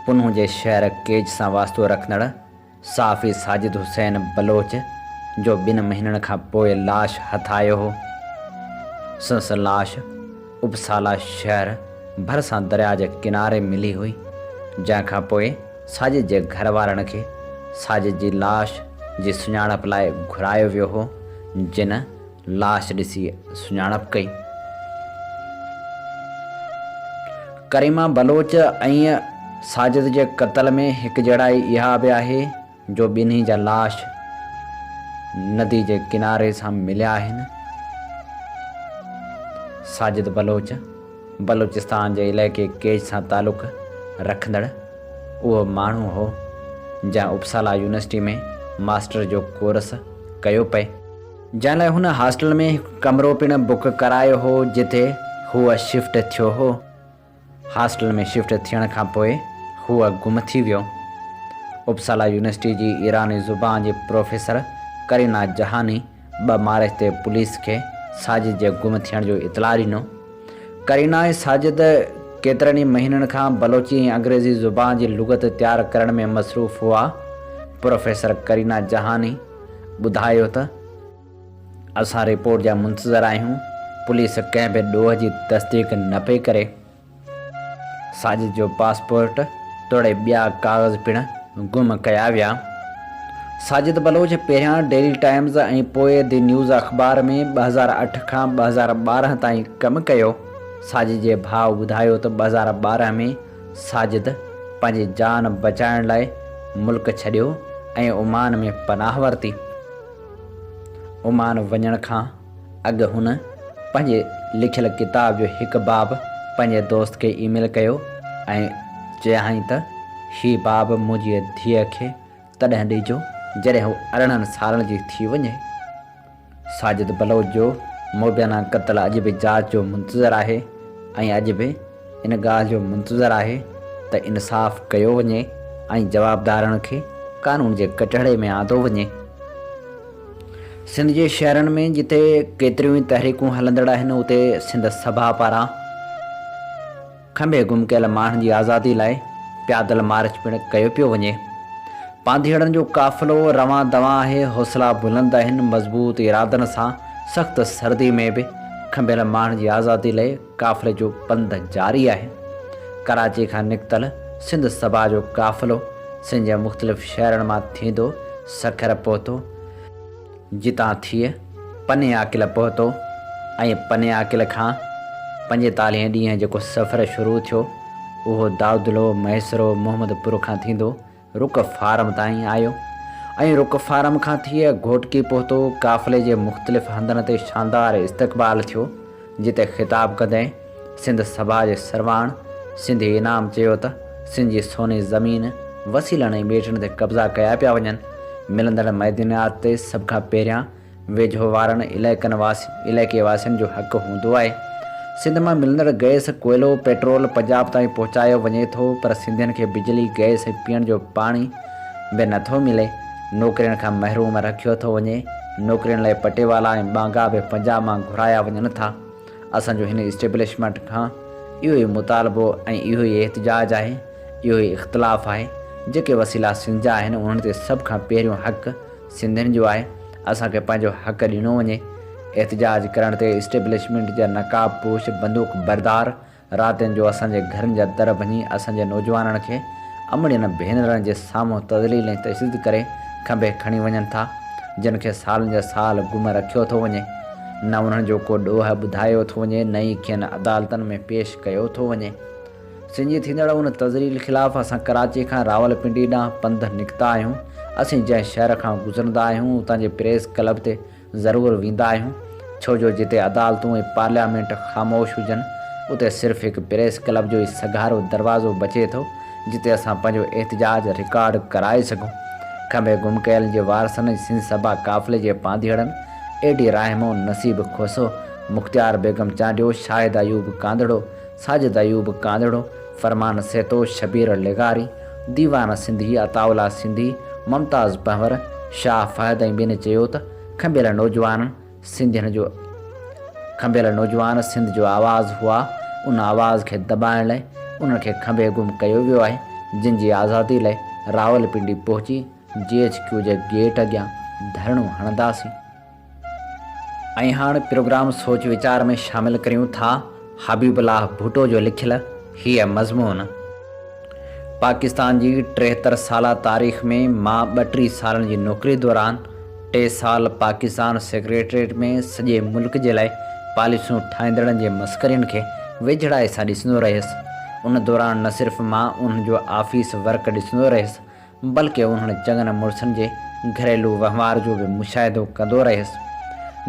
पुनः जे शहर केज सां वास्तो रखंदड़ साफ़ी साजिद हुसैन बलोच जो 2 महीननि खां पोइ लाश हथ आयो हो। संस लाश उपसाला शहर भरिसां दरिया जे किनारे मिली हुई, जंहिंखां पोइ साजिद जे घर वारनि खे साजिद जी लाश जी सुञाणप लाइ घुरायो वियो हो, जिन लाश ॾिसी सुञाणप कई। करीमा बलोच ऐं साजिद जे क़त्ल में हिकु जहिड़ाई इहा बि आहे जो ॿिन्ही जा लाश नदी जे किनारे सां मिलिया आहिनि। साजिद बलोच बलूचिस्तान जे इलाइक़े केज सां तालुक़ रखंदड़ उहो माण्हू हो जंहिं उपसाला यूनिवर्सिटी में मास्टर जो कोर्स कयो पए, जंहिं लाइ हुन हॉस्टल में हिकु कमरो पिणु बुक करायो हो जिथे हूअ शिफ्ट थियो हो। हॉस्टल में शिफ्ट थियण खां पोइ हूअ गुम थी वियो। उपसाला यूनिवर्सिटी जी ईरानी ज़ुबान जी प्रोफेसर करीना जहानी 2 मार्च ते पुलिस खे साजिद जे गुम थियण जो इतला ॾिनो। करीना ऐं साजिद केतिरनि ई महीननि खां बलोची ऐं अंग्रेज़ी ज़ुबान जी लुग़त तयारु करण में मसरूफ़ हुआ। प्रोफेसर करीना जहानी ॿुधायो त असां रिपोर्ट जा मुंतज़र आहियूं, पुलिस कंहिं बि ॾोह जी तस्दीक न पई करे। साजिद जो पासपोर्ट तोड़े ॿिया कागज़ पिणु गुम कया विया। साजिद बलोच पहिरियां डेली टाइम्स ऐं पोइ दी न्यूज़ अख़बार में 2008 खां 2012 ताईं कमु कयो। साजिद जे भाउ ॿुधायो त 2012 में साजिद पंहिंजी जान बचाइण लाइ मुल्क छॾियो ऐं ओमान में पनाह वरिती। ओमान वञण खां अॻु हुन पंहिंजे लिखियल किताब जो हिकु बाब पंहिंजे दोस्त खे ईमेल कयो ऐं चयाईं त हीउ बाब मुंहिंजी धीअ खे तॾहिं ॾिजो जॾहिं हू 18 सालनि जी थी वञे। साजिद बलोच जो मुबैना क़त्ल अॼु बि जांच जो मुंतज़रु आहे ऐं अॼु बि इन ॻाल्हि जो मुंतज़रु आहे त इंसाफ़ कयो वञे ऐं जवाबदारनि खे कानून जे कटहरे में आंदो वञे। सिंध जे शहरनि में जिते केतिरियूं ई तहरीकूं हलंदड़ आहिनि उते सिंध सभा पारां खंबे गुम कयल माण्हुनि जी आज़ादी लाइ प्यादल मार्च पिणु कयो पियो वञे। पांधीड़नि जो काफ़िलो रवां दवां आहे, हौसला बुलंद आहिनि। मज़बूत इरादनि सां सख़्तु सर्दी में बि खंबियल माण्हुनि जी आज़ादी लाइ काफ़िले जो पंध जारी आहे। कराची खां निकितल सिंध सभा जो काफ़िलो सिंध जे मुख़्तलिफ़ शहरनि मां थींदो सखर पहुतो, जितां थिए पने आकिल पहुतो ऐं पने आकिल खां 45 ॾींहं जेको सफ़र शुरू थियो उहो दाऊदलो, मैसरो, मोहम्मदपुर खां थींदो रुक फारम ताईं आयो ऐं रुक फारम खां थिए घोटकी पहुतो। काफ़िले जे मुख़्तलिफ़ हंधनि ते शानदार इस्तक़बाल थियो, जिते ख़िताब कंदे सिंध सभा जे सरवाण सिंधी इनाम चयो त सिंध जी सोनी ज़मीन वसीलनि ऐं ॿेटनि ते कब्ज़ा कया पिया वञनि। मिलंदड़ मैदानात ते सभ खां पहिरियां वेझो वारनि इलाइक़े वासियुनि जो हक़ हूंदो आहे। सिंध मां मिलंदड़ गैस, कोयलो, पेट्रोल पंजाब ताईं पहुचायो वञे थो, पर सिंधियुनि खे बिजली, गैस ऐं पीअण जो पाणी बि नथो मिले। नौकिरियुनि खां महरूम रखियो थो वञे। नौकिरियुनि लाइ पटेवाला ऐं ॿांगा बि पंजाब मां घुराया वञनि था। असांजो हिन इस्टेब्लिशमेंट खां इहो ई मुतालबो ऐं इहो ई एहतिजाज आहे, इहो ई इख़्तिलाफ़ु आहे। जेके वसीला सिंध जा आहिनि उन्हनि ते सभ खां पहिरियों हक़ सिंधियुनि जो आहे। असांखे पंहिंजो हक़ ॾिनो वञे। एहतिजाज करण ते इस्टेब्लिशमेंट जा नक़ाब पोश बंदूक बरदार रातियुनि जो असांजे घरनि जा दर भञी असांजे नौजवाननि खे अमड़ियुनि भेनरनि जे साम्हूं तज़लील ऐं तशदीद करे खंबे खणी वञनि था, जिन खे सालनि जा साल गुम रखियो थो वञे। न उन्हनि जो को ॾोह ॿुधायो थो वञे, न ई खेनि अदालतनि में पेश कयो थो वञे। सिंध जी थींदड़ उन तज़लील ख़िलाफ़ असां कराची खां रावलपिंडी ॾांहुं पंध निकिता आहियूं। असीं जंहिं शहर खां गुज़रंदा आहियूं उतां जे प्रेस क्लब ते ज़रूरु वेंदा आहियूं, छो जो जिते अदालतूं ऐं पार्लियामेंट ख़ामोश हुजनि उते सिर्फ़ु हिकु प्रेस क्लब जो ई सघारो दरवाज़ो बचे थो, जिते असां पंहिंजो एहतिजाज रिकॉर्ड कराए सघूं। खंबे गुम कयल जे वारसनि सिंध सभा काफ़िले जे पांधीड़नि एडी रहमो, नसीब खोसो, मुख़्तियार बेगम चांडियो, शाहिद अयूब कांदड़ो, साजिद अयूब कांदड़ो, फरमान सेतो, शबीर लेगारी, दीवान सिंधी, अताउल्ला सिंधी, मुमताज़ पंवर, शाह फहद ऐं ॿियनि चयो त खंबियल नौजवान सिंध जो आवाज़ हुआ। उन आवाज़ खे दॿाइण लाइ उन्हनि खे खंबे गुम कयो वियो आहे, जिन जी आज़ादी लाइ रावलपिंडी पहुची GHQ जे गेट अॻियां धरणो हणंदासीं। ऐं हाणे प्रोग्राम सोच वीचार में शामिल करियूं था हबीबुल्लाह भुट्टो जो लिखियल हीअ मज़मून। पाकिस्तान जी 73 साला तारीख़ में मां 32 सालनि जी नौकरी दौरान 3 साल पाकिस्तान सेक्रेटरीट में सॼे मुल्क जे लाइ पॉलिसियूं ठाहींदड़नि जे मस्करियुनि खे वेझड़ाए सां ॾिसंदो रहियुसि। उन दौरान न सिर्फ़ु मां उन्हनि जो ऑफिस वर्क ॾिसंदो रहियुसि, बल्कि उन्हनि चङनि मुड़ुसनि जे घरेलू वहिंवार जो बि मुशाहिदो कंदो रहियुसि।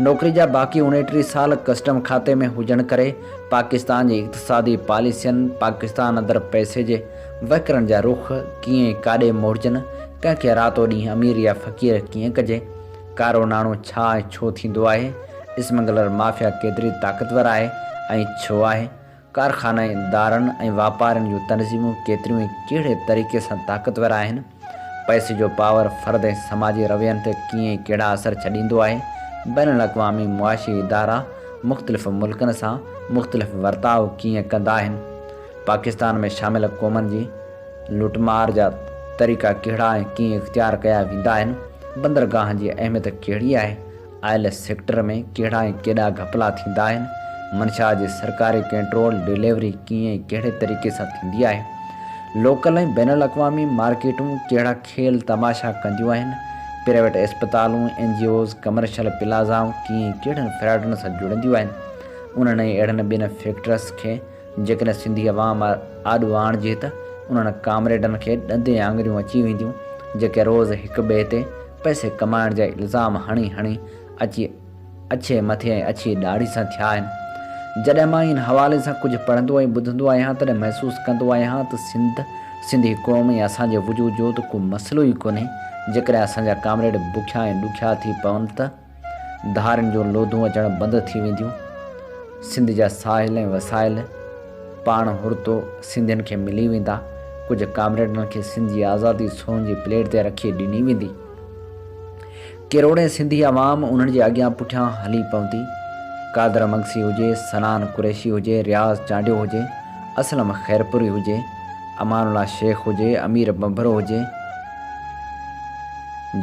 नौकरी जा बाक़ी 29 साल कस्टम खाते में हुजण करे पाकिस्तान जी इक़्तिसादी पॉलिसियुनि, पाकिस्तान अंदरि पैसे जे वहिकरनि जा रुख कीअं काॾे मोड़जनि, कंहिंखे रातो ॾींहुं अमीर या फ़क़ीर कीअं कजे, कारो नाणो छा ऐं छो थींदो आहे, स्मगलर माफ़िया केतिरी ताक़तवर आहे ऐं छो आहे, कारखानेदारनि ऐं वापारियुनि जूं तनज़ीमूं केतिरियूं ऐं कहिड़े तरीक़े सां ताक़तवर आहिनि, पैसे जो पावर फ़र्द ऐं समाजी रवैयनि ते कीअं ऐं कहिड़ा असर छॾींदो आहे। बैनुल अक़वामी मुआशी इदारा मुख़्तलिफ़ मुल्कनि सां मुख़्तलिफ़ वर्ताव कीअं कंदा आहिनि, पाकिस्तान में शामिल क़ौमनि जी लुटमार जा तरीक़ा कहिड़ा ऐं कीअं इख़्तियार कया वेंदा आहिनि, बंदरगाह जी अहमियत कहिड़ी आहे, आयल सेक्टर में कहिड़ा ऐं केॾा घपला थींदा आहिनि, मंशा जी सरकारी कंट्रोल डिलीवरी कीअं ऐं कहिड़े तरीक़े सां थींदी आहे, लोकल ऐं बैनुल अक़वामी मार्केटूं कहिड़ा खेल तमाशा कंदियूं आहिनि, प्राइवेट अस्पतालूं, NGOs, कमर्शियल प्लाज़ाऊं कीअं कहिड़नि फ्रॉडनि सां जुड़ंदियूं आहिनि। उन्हनि अहिड़नि ॿियनि फैक्टर्स खे जेकॾहिं सिंधी अवाम आॾो आणिजे त उन्हनि कामरेडनि खे ॾंदे आङुरियूं अची वेंदियूं, जेके रोज़ु हिक ॿिए ते पैसे कमाइण जा इल्ज़ाम हणी अची अच्छे मथे ऐं अच्छी ॾाढ़ी सां थिया आहिनि। जॾहिं मां इन हवाले सां कुझु पढ़ंदो ऐं ॿुधंदो आहियां तॾहिं महसूसु कंदो आहियां त सिंधी क़ौम ऐं असांजे वजूद जो त को मसइलो ई कोन्हे। जेकॾहिं असांजा कामरेड बुखिया ऐं ॾुखिया थी पवनि त धारियुनि जो लोधूं अचणु बंदि थी वेंदियूं। सिंध जा साहिल ऐं वसाइल पाण हुरतो सिंधियुनि खे मिली वेंदा। कुझु कामरेडनि खे सिंध जी आज़ादी सोन जी प्लेट ते रखी ॾिनी वेंदी। किरोड़े सिंधी अवाम उन्हनि जे अॻियां पुठियां हली पवंदी। कादर मंगसी हुजे, सनान कुरैशी हुजे, रियाज़ चांडियो हुजे, असलम खैरपुरी हुजे, अमानुल्ला शेख हुजे, अमीर बंभरो हुजे,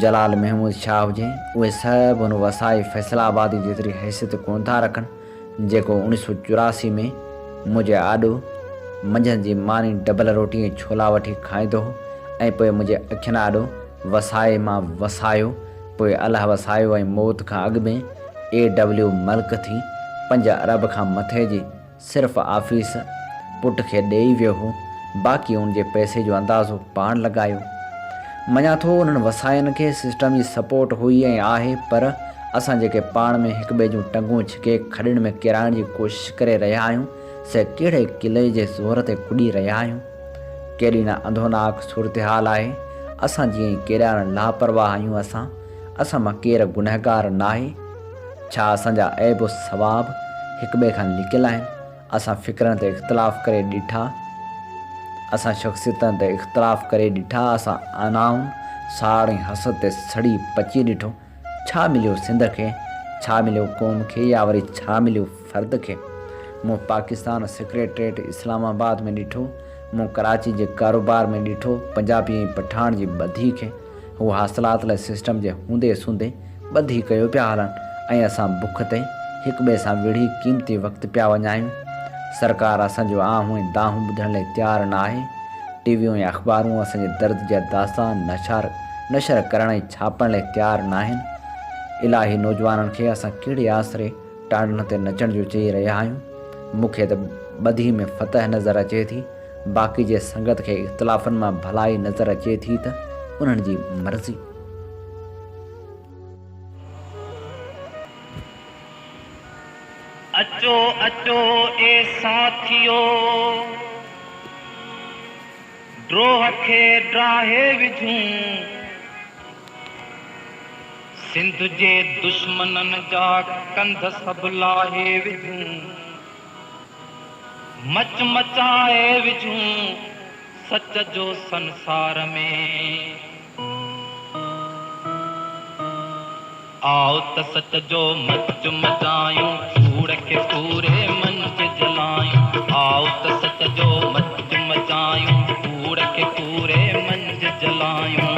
जलाल महमूद शाह हुजे, उहे सभु उन वसाए फैसलाबादी जेतिरी हैसियत कोन था रखनि जेको 1984 में मुंहिंजे आॾो मंझंदि जी मानी डबल रोटी ऐं छोला वठी खाईंदो हो ऐं पोइ मुंहिंजे अखियुनि आॾो वसाए मां वसायो, पोइ अलाह वसायो ऐं मौत खां अॻु में AW मल्क थी 5 अरब खां मथे जी सिर्फ़ु आफ़ीस पुट खे ॾेई वियो हो। बाक़ी उन जे पैसे जो अंदाज़ो पाण लॻायो। मञा थो उन्हनि वसाइनि खे सिस्टम जी सपोर्ट हुई ऐं आहे, पर असां जेके पाण में हिक ॿिए जूं टंगूं छिके खॾियुनि में किराइण जी कोशिशि करे रहिया आहियूं से कहिड़े किले जे ज़ोर ते कुॾी रहिया आहियूं। केॾी न अंधोनाक सूरत हाल आहे। असां जीअं ई केॾा न लापरवाह आहियूं। असां मां केरु गुनहगार नाहे। छा असांजा ऐब सवाब हिक ॿिए खां लिकियलु आहिनि? असां फ़िक्रनि ते इख़्तिलाफ़ करे ॾिठा, असां शख़्सियतनि ते इख़्तिलाफ़ करे ॾिठा, असां आनाउनि साड़ ऐं हसद ते सड़ी पची ॾिठो। छा मिलियो सिंध खे? छा मिलियो क़ौम खे? या वरी छा मिलियो फ़र्द खे? मूं पाकिस्तान सेक्रेटरीट इस्लामाबाद में ॾिठो, मूं कराची जे कारोबार में ॾिठो पंजाबी ऐं पठान जी ॿधी खे। हू हासिलात लाइ सिस्टम जे हूंदे सूंदे ॿधी कयो पिया हलनि ऐं असां बुख ते हिक ॿिए सां विढ़ी क़ीमती वक़्तु पिया वञायूं। सरकार असांजो आहों ऐं दाहूं ॿुधण लाइ तयारु न आहे। टीवियूं ऐं अख़बारूं असांजे दर्द जा दास्तान नशर करण ऐं छापण लाइ तयारु न आहिनि। इलाही नौजवाननि खे असां कहिड़े आसिरे टांडनि ते नचण जो चई रहिया आहियूं। मूंखे त ॿधी में फतह नज़र अचे थी, बाक़ी जे संगत खे इख़्तिलाफ़नि मां भलाई नज़र अचे थी त उन्हनि जी मर्ज़ी। अचो अचो ए साथियो, ड्रोह खे ड्राहे विझूं, सिंध जे दुश्मननि जा कंध सभु लाहे विझूं, मच मचाए विझूं सच जो संसार में। आओ त सच जो मच मचायूं, कूड़ खे पूरे मंच जलायूं। आओ त सच जो मच मचायूं, कूड़ खे पूरे मंच जलायूं।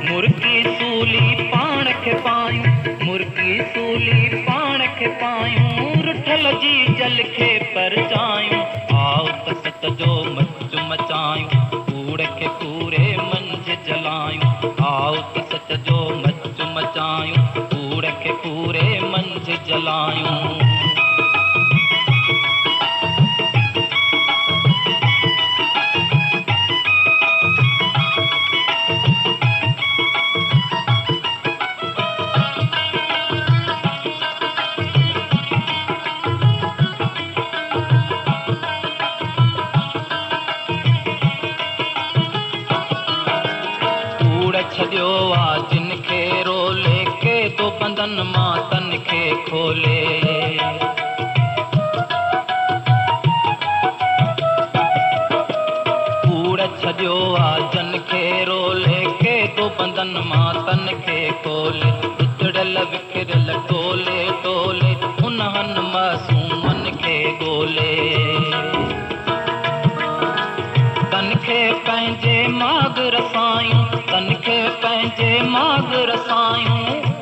मुर्गी सूली पाण खे पायूं, मुर्गी सूली पाण खे पायूं, रुठल जी जल खे परचायूं। आओ त सच जो मच मचायूं, कूड़ खे पूरे मंच जलायूं। आओ त सच जो मच मचायूं, कूड़ खे पूरे मंच जलायूं। छॾियो आ जिन खे रोले के तो बंधन मां तन खे खोले। कूड़ छॾियो आ जिन खे रोले के तो बंधन मां तन खे खोले। उजड़ल विकिरल टोले टोले उन्हनि मासूमनि खे ॻोल्हे। तन खे पंहिंजे माग रसायूं, तन खे पंहिंजे माग रसायूं।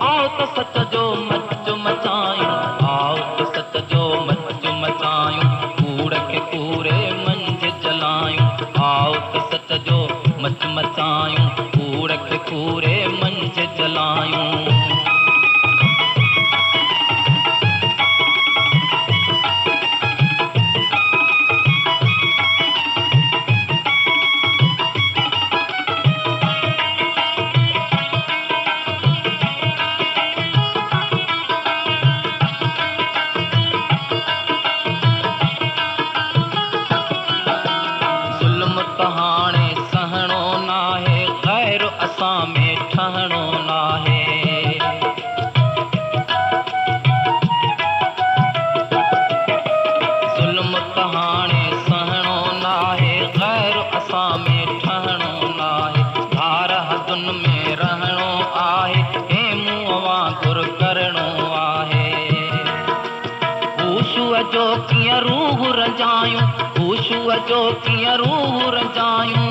आओ त सच जो मच मचायूं, आओ त सच जो मच मचायूं, कूड़ खे पूरे मंझ जलायूं। आओ त सच जो मच मचायूं, कूड़ खे पूरे मंझ जलायूं। जो कीअं रूह रंजायूं, ख़ुशूअ जो कीअं रूह रंजायूं।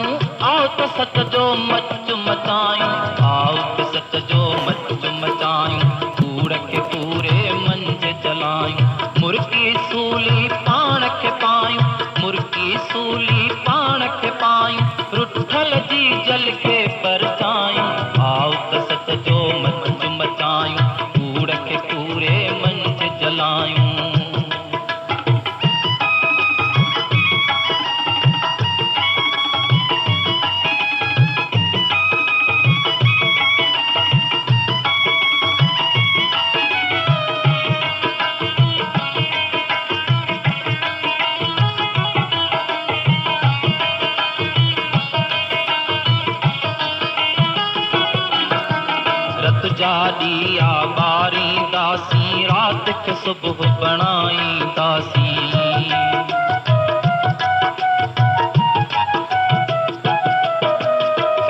आओ त सच जो मच मचायूं, आओ त सच जो मच मचायूं। कूड़ खे पूरे मंझि जलायूं, मुर्की सूली पाण खे पायूं, मुर्की सूली पाण खे पायूं। रुठल जी जल खे परचायूं, आओ त सच जो मच मचायूं। कूड़ खे पूरे मंझि जलायूं। रत जा ॾीआ ॿारींदासीं, राति खे सुबुह बणाईंदासीं।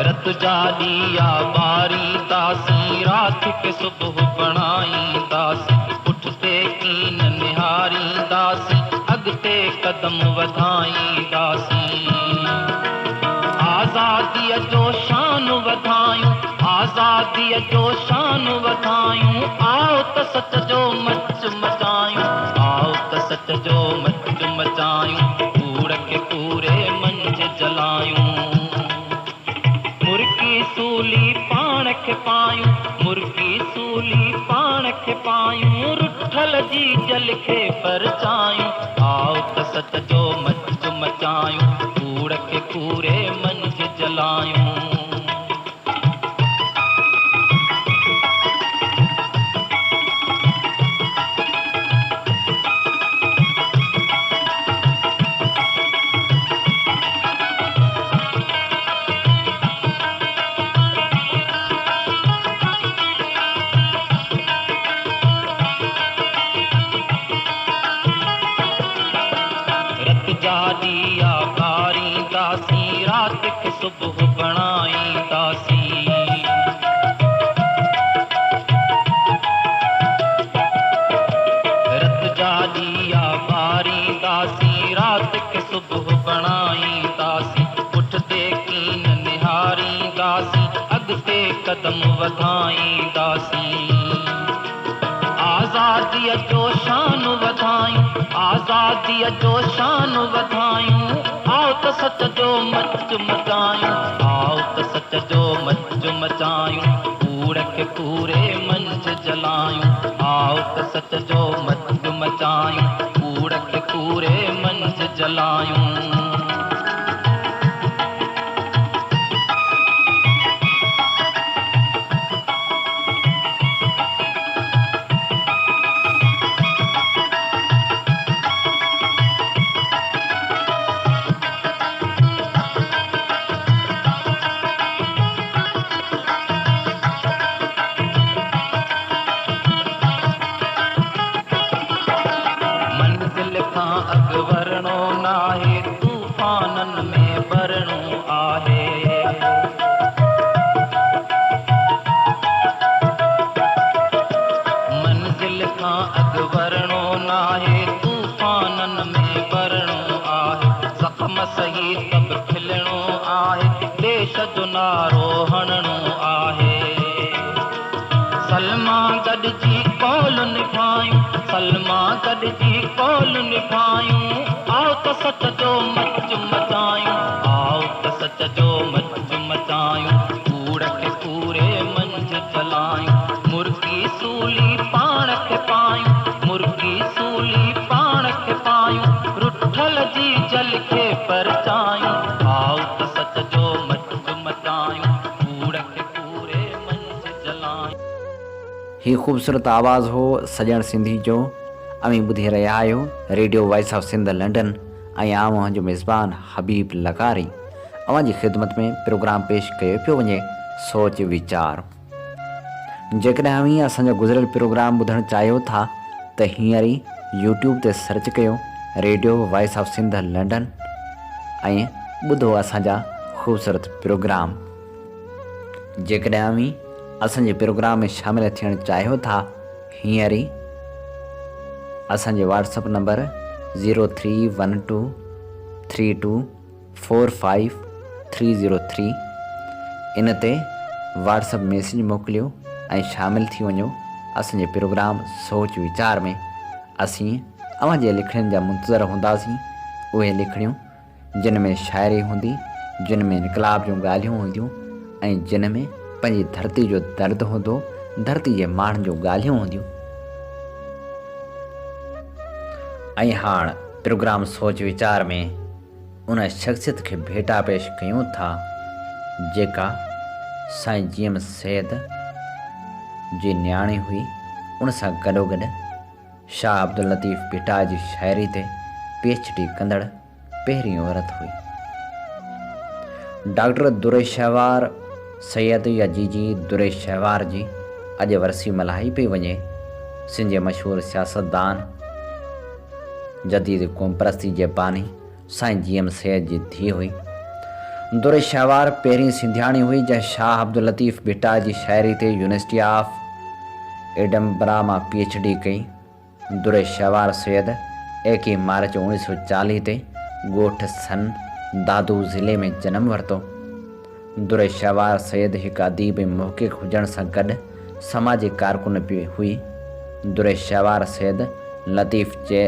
रत जा ॾीआ ॿारींदासीं, राति खे सुबुह बणाईंदासीं। पुठिते कीन निहारींदासीं, अॻिते कदम वधाईंदासीं। आज़ादीअ जो शान वधायूं, आज़ादीअ जो शान वधायूं। आओ त सच जो मच मचायूं, आओ त सच जो मच मचायूं। कूड़ खे पूरे मंझि जलायूं। मुर्की सूली पाण खे पायूं, मुर्की सूली पाण खे पायूं। रुठल जी जल खे परचायूं, आओ त सच जो मच मचायूं। कूड़ खे पूरे मंझि जलायूं। ॾीआ ॿारींदासीं, राति खे सुबुह बणाईंदासीं। रत जा ॾीआ ॿारींदासीं, राति खे सुबुह बणाईंदासीं। पुठिते कीन निहारींदासीं, अॻिते कदम वधाईंदासीं। आज़ादीअ जो शान वधायूं, आज़ादीअ जो शान वधायूं। आओ त सच जो मच मचायूं, आओ त सच जो मच मचायूं। कूड़ खे पूरे मंझि जलायूं, आओ त सच जो मच मचायूं। कूड़ खे पूरे मंझि जलायूं। मंज़िल खां अॻु वरणो नाहे, तूफ़ाननि में भरणो आहे। मंज़िल खां अॻु वरणो नाहे, तूफ़ाननि में भरणो आहे। ज़ख़्म सही सभु खिलणो आहे, देश जो नारो हणणो आहे। सलमा गॾिजी कौल निभायूं, सलमा गॾिजी कौल निभायूं। आओ त सच जो मच मचायूं, आओ त सच जो मच मचायूं। कूड़ खे पूरे मंझि जलायूं, मुर्की सूली पाण खे पायूं, मुर्की सूली पाण खे पायूं। रुठल जी जल खे परचायूं, आओ त सच जो मच मचायूं। कूड़ खे पूरे मंझि जलायूं। ही ख़ूबसूरत आवाज़ हो सजण सिंधी जो। अमी ॿुधी रहिया आहियो Radio Voice of Sindh London ऐं आवां जो मेज़बान हबीब लकारी। अवां जी ख़िदमत में प्रोग्राम पेश कयो पियो वञे सोच वीचार। जेकॾहिं अवी असांजो गुज़िरियल प्रोग्राम ॿुधणु चाहियो था त हींअर ई यूट्यूब ते सर्च कयो Radio Voice of Sindh London ऐं ॿुधो असांजा ख़ूबसूरत प्रोग्राम। जेकॾहिं अवी असांजे प्रोग्राम में शामिल थियणु चाहियो था हींअर ई असांजे व्हाट्सअप नंबर 0312324530 इन ते व्हाट्सअप मैसेज मोकिलियो ऐं शामिल थी वञो असांजे प्रोग्राम सोच वीचार में। असीं अव्हांजे लिखणनि जा मुंतज़र हूंदासीं। उहे लिखणियूं जिन में शाइरी हूंदी, जिन में इनकलाब जूं ॻाल्हियूं हूंदियूं ऐं जिन में पंहिंजी धरती जो दर्द हूंदो, धरती जे माण्हुनि जूं ॻाल्हियूं हूंदियूं। ऐं हाणे प्रोग्राम सोच वीचार में उन शख़्सियत खे भेटा पेश कयूं था जेका साईं जीएम सैद जी न्याणी हुई। उन सां गॾोगॾु शाह अब्दुल लतीफ़ भिटा जी शाइरी ते PhD कंदड़ पहिरीं औरत हुई। डॉक्टर दुरेशवार सैयद या जीजी दुरेशवार जी अॼु वरसी मल्हाई पई वञे। सिंध जे मशहूरु सियासतदान, जदीद क़ौम परस्ती जे बानी साईं जीएम सैद जी धीउ हुई। दुरेशवार पहिरीं सिंधियाणी हुई जंहिं शाह अब्दुल लतीफ़ भिटा जी शाइरी ते यूनिवर्सिटी ऑफ एडम्बरा मां PhD कई। दुरेशवार सैयद 21 मार्च 1940 ते ॻोठ सन दादू ज़िले में जनम वरितो। दुरेशवार सैयद हिकु अदीब ऐं मुहक़िक़ हुजण सां गॾु समाजी कारकुन बि हुई। दुरेशवार सैयद लतीफ़ जे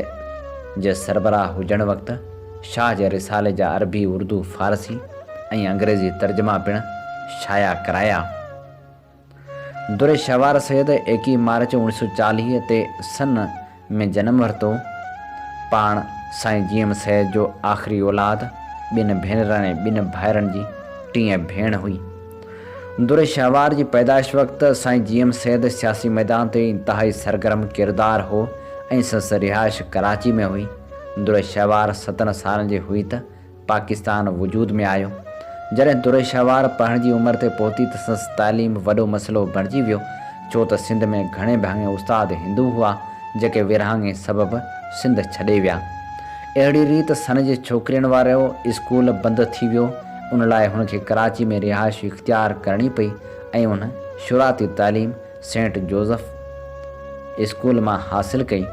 सरबराह हुजण वक़्तु शाह जे रिसाले जा अरबी, उर्दू, फ़ारसी ऐं अंग्रेज़ी तर्जुमा पिणु शाया कराया। दुरेशवार सैयद 21 मार्च 1940 ते सन में जनम वरितो। पाण साईं जीएम सैद जो आख़िरी औलाद, 2 भेनरनि ऐं 2 भाइरनि जी 3 भेण हुई। दुरेशवार जी पैदाइश वक़्तु साईं जीएम सैद सियासी मैदान ते इंतहाई सरगर्म किरदार हो ऐं संदसि रिहाइश कराची में हुई। दुरेशवार 17 सालनि जी हुई त पाकिस्तान वजूद में आयो। जॾहिं दुरेशवार पढ़ण जी उमिरि ते पहुती त संदसि तालीम वॾो मसइलो बणिजी वियो, छो त सिंध में घणे भाङे उस्ताद हिंदू हुआ जेके विरहाङे सबबु सिंध छॾे विया। अहिड़ी रीति सन जे छोकिरियुनि वारो स्कूल बंदि थी वियो। उन लाइ हुनखे कराची में रिहाइश इख़्तियार करणी पई ऐं उन शुरूआती तालीम सेंट जोसेफ स्कूल मां हासिलु कई,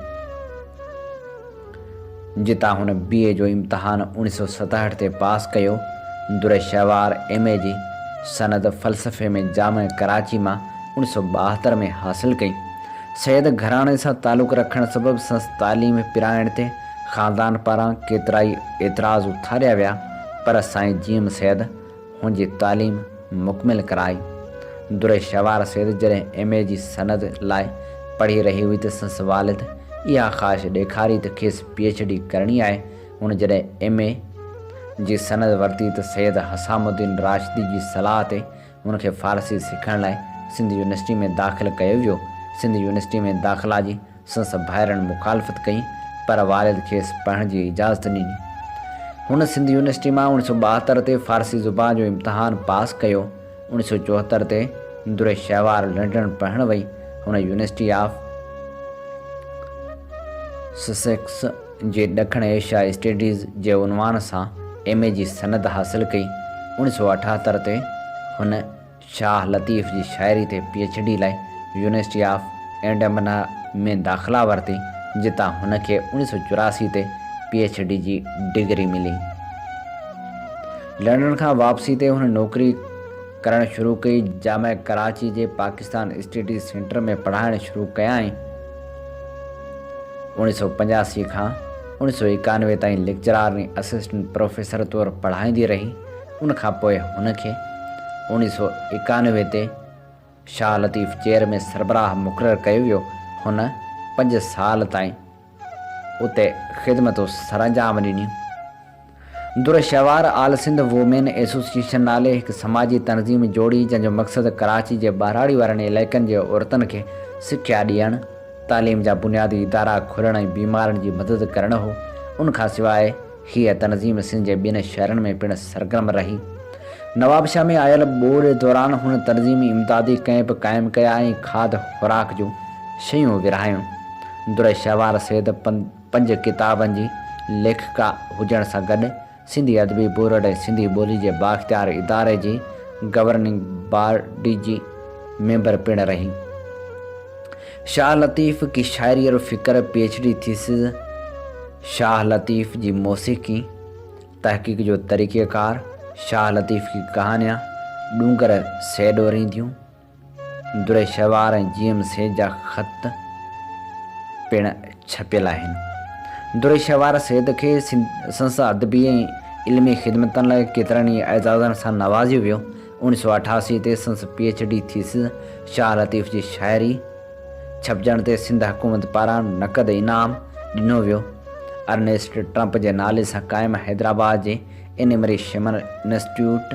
जितां हुन BA जो इम्तिहान 1967 ते पास कयो। दुरेशवार MA जी सनद फ़लसफ़े में जामिया कराची मां 1972 में हासिलु कई। सैयद घराणे सां तालुक़ु रखण सबबि संदसि तालीम पिराइण ते ख़ानदान पारां केतिराई एतिराज़ उथारिया विया, पर साईं जीएम सैद हुन जी तालीम मुकमिल कराई। दुरेशवार सैद जॾहिं MA जी सनद लाइ पढ़ी रही हुई त संदसि वालिद इहा ख़्वाहिश ॾेखारी त खेसि PhD करणी आहे। हुन जॾहिं MA जी सनद वरिती त सैयद हसामुद्दीन राशिदी जी सलाह ते हुनखे फ़ारसी सिखण लाइ सिंध यूनिवर्सिटी में दाख़िल कयो वियो। सिंध यूनिवर्सिटी में दाख़िला जी संदसि भाइरनि मुखालफ़त कई, पर वालिद खेसि पढ़ण जी इजाज़त ॾिनी। हुन सिंध यूनिवर्सिटी मां 1972 ते फ़ारसी ज़ुबान जो इम्तिहान पास कयो। 1974 ते दुरेशवार लंडन पढ़ण वई। हुन यूनिवर्सिटी ऑफ ससेक्स जे ॾखण एशिया स्टडीज़ जे उनवान सां MA जी सनद हासिलु कई। 1978 ते हुन शाह लतीफ़ जी शाइरी ते PhD लाइ यूनिवर्सिटी ऑफ एडम्बरा में दाख़िला वरिती, जितां हुनखे 1984 ते PhD जी डिग्री मिली। लंडन खां वापसी ते हुन नौकरी करणु शुरू कई। जामिया कराची जे पाकिस्तान स्टडीज़ सेंटर में पढ़ाइणु शुरू कयाईं। 1985 खां 1991 ताईं लेक्चरार ऐं असिस्टेंट प्रोफेसर तौरु पढ़ाईंदी रही। उनखां पोइ हुनखे 1991 ते शाह लतीफ़ चेयर में सरबराह मुक़ररु कयो वियो। हुन 5 साल ताईं उते ख़िदमतूं सरअंजाम ॾिनियूं। दुरेशवार आल सिंध वुमेन एसोसिएशन नाले हिकु समाजी तनज़ीम जोड़ी, जंहिंजो मक़सदु कराची जे ॿाहिराड़ी वारनि इलाइक़नि जे औरतुनि खे सिख्या ॾियणु, तालीम जा बुनियादी इदारा खोलणु ऐं बीमारनि जी मदद करणु हो। उनखां सवाइ हीअ तनज़ीम सिंध जे 2 शहरनि में पिणु सरगर्म रही। नवाबशाह में आयल ॿोड़ दौरान हुन तनज़ीमी इमदादी कैंप क़ाइमु कया ऐं खाद खुराक जूं शयूं विरहायूं। दुरेशवार सैद 5 किताबनि जी लेखिका हुजण सां गॾु सिंधी अदबी बोर्ड ऐं सिंधी ॿोली जे बाख़्तियार इदारे जी गवर्निंग बॉडी जी मेंबर पिणु रही। शाह लतीफ़ की शायरी और फ़िक्र PhD थीसिस। शाह लतीफ़ जी मौसीक़ी तहक़ीक़ जो तरीक़ेकार। शाह लतीफ़ की कहानियाँ डूंगर से डोरींदियूं। दुरे शवार ऐं GM सेठ जा ख़त पिण छपियल आहिनि। दुरे शवार सेठ खे संसार अदबी ऐं इल्मी ख़िदमतनि लाइ केतिरनि ई एज़ाज़नि सां नवाज़ियो वियो। 1988 ते संस PhD थीसिस। शाह लतीफ़ जी शाइरी छपजण ते सिंध हुकूमत पारां नक़द इनाम ॾिनो वियो। अर्नेस्ट ट्रंप जे नाले सां क़ाइमु हैदराबाद जे एनिमरी शिमर इंस्टीट्यूट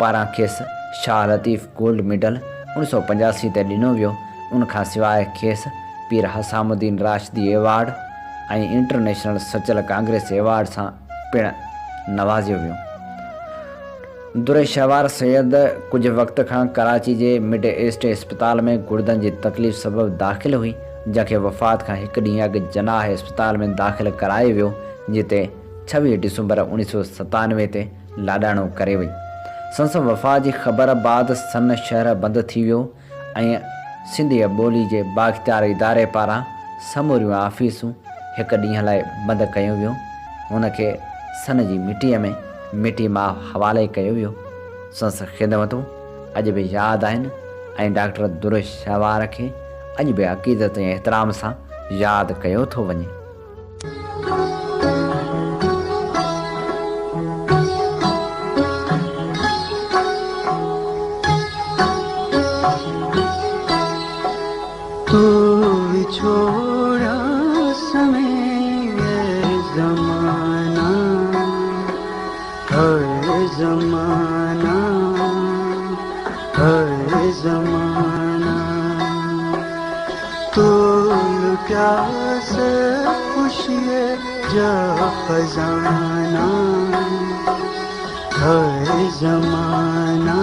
पारां खेसि शाह लतीफ़ गोल्ड मेडल 1985 ते ॾिनो वियो। उनखां सवाइ खेसि पीर हसामुद्दीन राशिदी एवार्ड ऐं इंटरनेशनल सचल कांग्रेस एवार्ड सां पिणु नवाज़ियो वियो। दुरे शवार सैयद कुझु वक़्त खां कराची जे मिड ईस्ट इस्पताल में गुर्दनि जी तकलीफ़ सबबि दाख़िल हुई, जंहिंखे वफ़ात खां हिकु ॾींहुं अॻु जनाह इस्पताल में दाख़िल करायो वियो, जिते 26 डिसंबर 1997 ते लाॾाणो करे वई। संस वफ़ात जी ख़बर बाद सन शहर बंदि थी वियो ऐं सिंधी ॿोली जे बाख़्तियार इदारे पारां समूरियूं आफ़ीसूं हिकु ॾींहं लाइ बंदि कयो वियो। हुनखे सन जी मिटीअ में मिटी मां हवाले कयो वियो। संस ख़िदमतूं अॼु बि यादि आहिनि ऐं डॉक्टर दुरे शवार खे अॼु बि अक़ीदत ऐं एहतराम सां यादि कयो थो वञे। तो छोड़ा समय ज़माना, हर ज़माना, हर ज़माना, तो प्यास खुशी जा खजाना, हर ज़माना,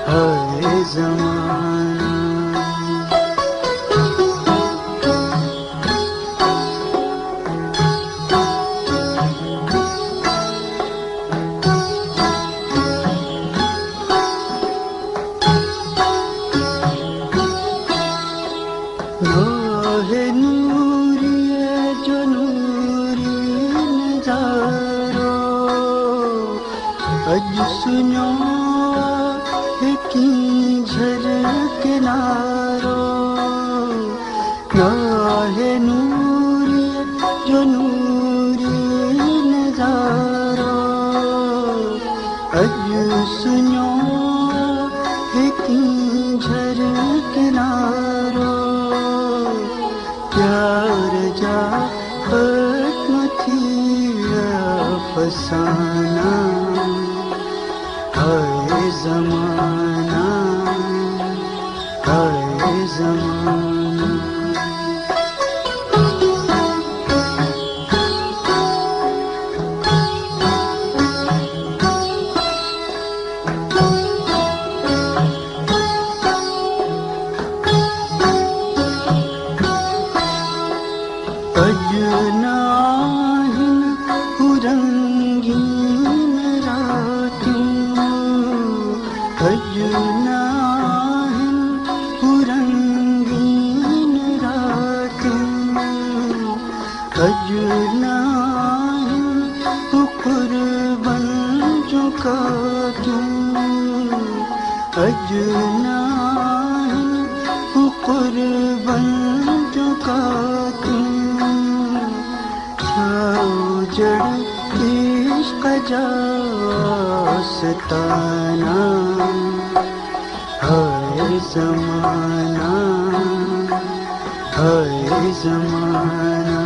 हर ज़माना। अज सुनो की झलक नारो, नाहे नूरी जो नूरी नजारो। अज सुनो की झलक नारो, प्यार जा खत्म थी अफसाना, हर ज़माना, हर ज़माना। सताना, हर ज़माना, हर ज़माना।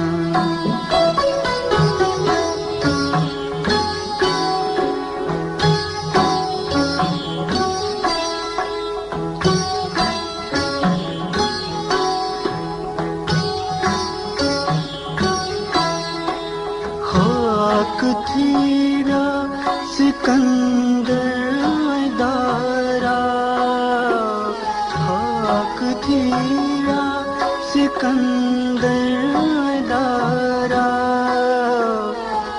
खाक थीरा सिकंदर दारा, खाक थीरा सिकंदर दारा,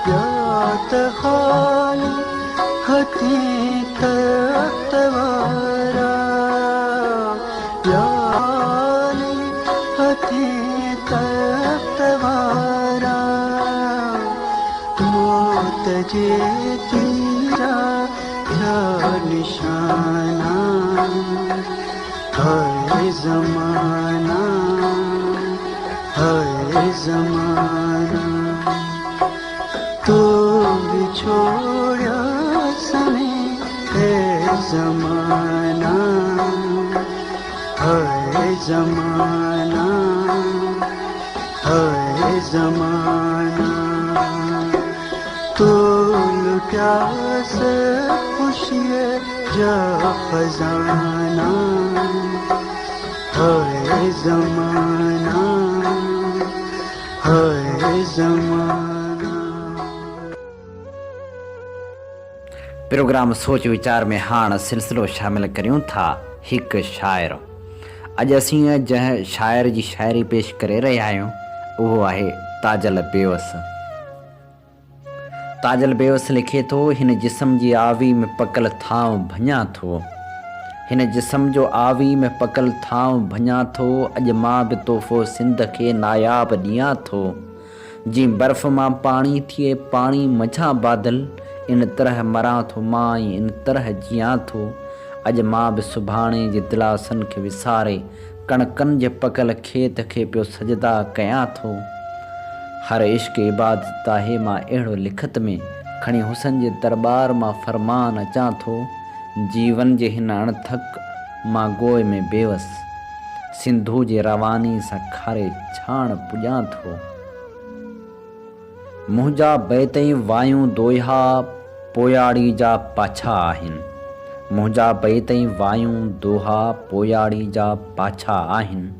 यात खाल हथे तख्तवारा, तुझे तेरा क्या निशाना, हाय ज़माना, हाय ज़माना, तू भी छोड़ा समय है ज़माना, हाय ज़माना, हाय ज़माना, तू लुटा से खुशी जा खजाना, हाय ज़माना, हाय ज़माना। प्रोग्राम सोच वीचार में हाण सिलसिलो शामिल करियूं था हिक शाइर। अॼु असीं जंहिं शाइर जी शाइरी पेश करे रहिया आहियूं उहो आहे ताजल बेवस। ताजल बेवस लिखे थो, हिन जिस्म जी आवी में पकल थांव भञा थो, हिन जिस्म जो आवी में पकल थांव भञा थो, अॼु मां बि तोहफ़ो सिंध खे नायाब ॾियां थो, जीअं बर्फ़ मां पाणी थिए पाणी मझां बादल, इन तरह मरां थो मां इन तरह जियां थो, अॼु मां बि सुभाणे जे दिलासनि खे विसारे कणकनि जे पकल खेत खे पियो सजदा कयां थो। हर इश्क इबादत आहे मां अहिड़ो लिखत में खणी हुसन जे दरबार मां फरमान अचां थो, जीवन जे हिन अणथक मां गोए में बेवस, सिंधू जे रवानी सां खारे छाण पुॼां थो। मुंहिंजा बैतई वायूं दोहा पोयाड़ी जा पाछा आहिनि, मुंहिंजा बैतई वायूं दोहा पोयाड़ी जा पाछा आहिनि,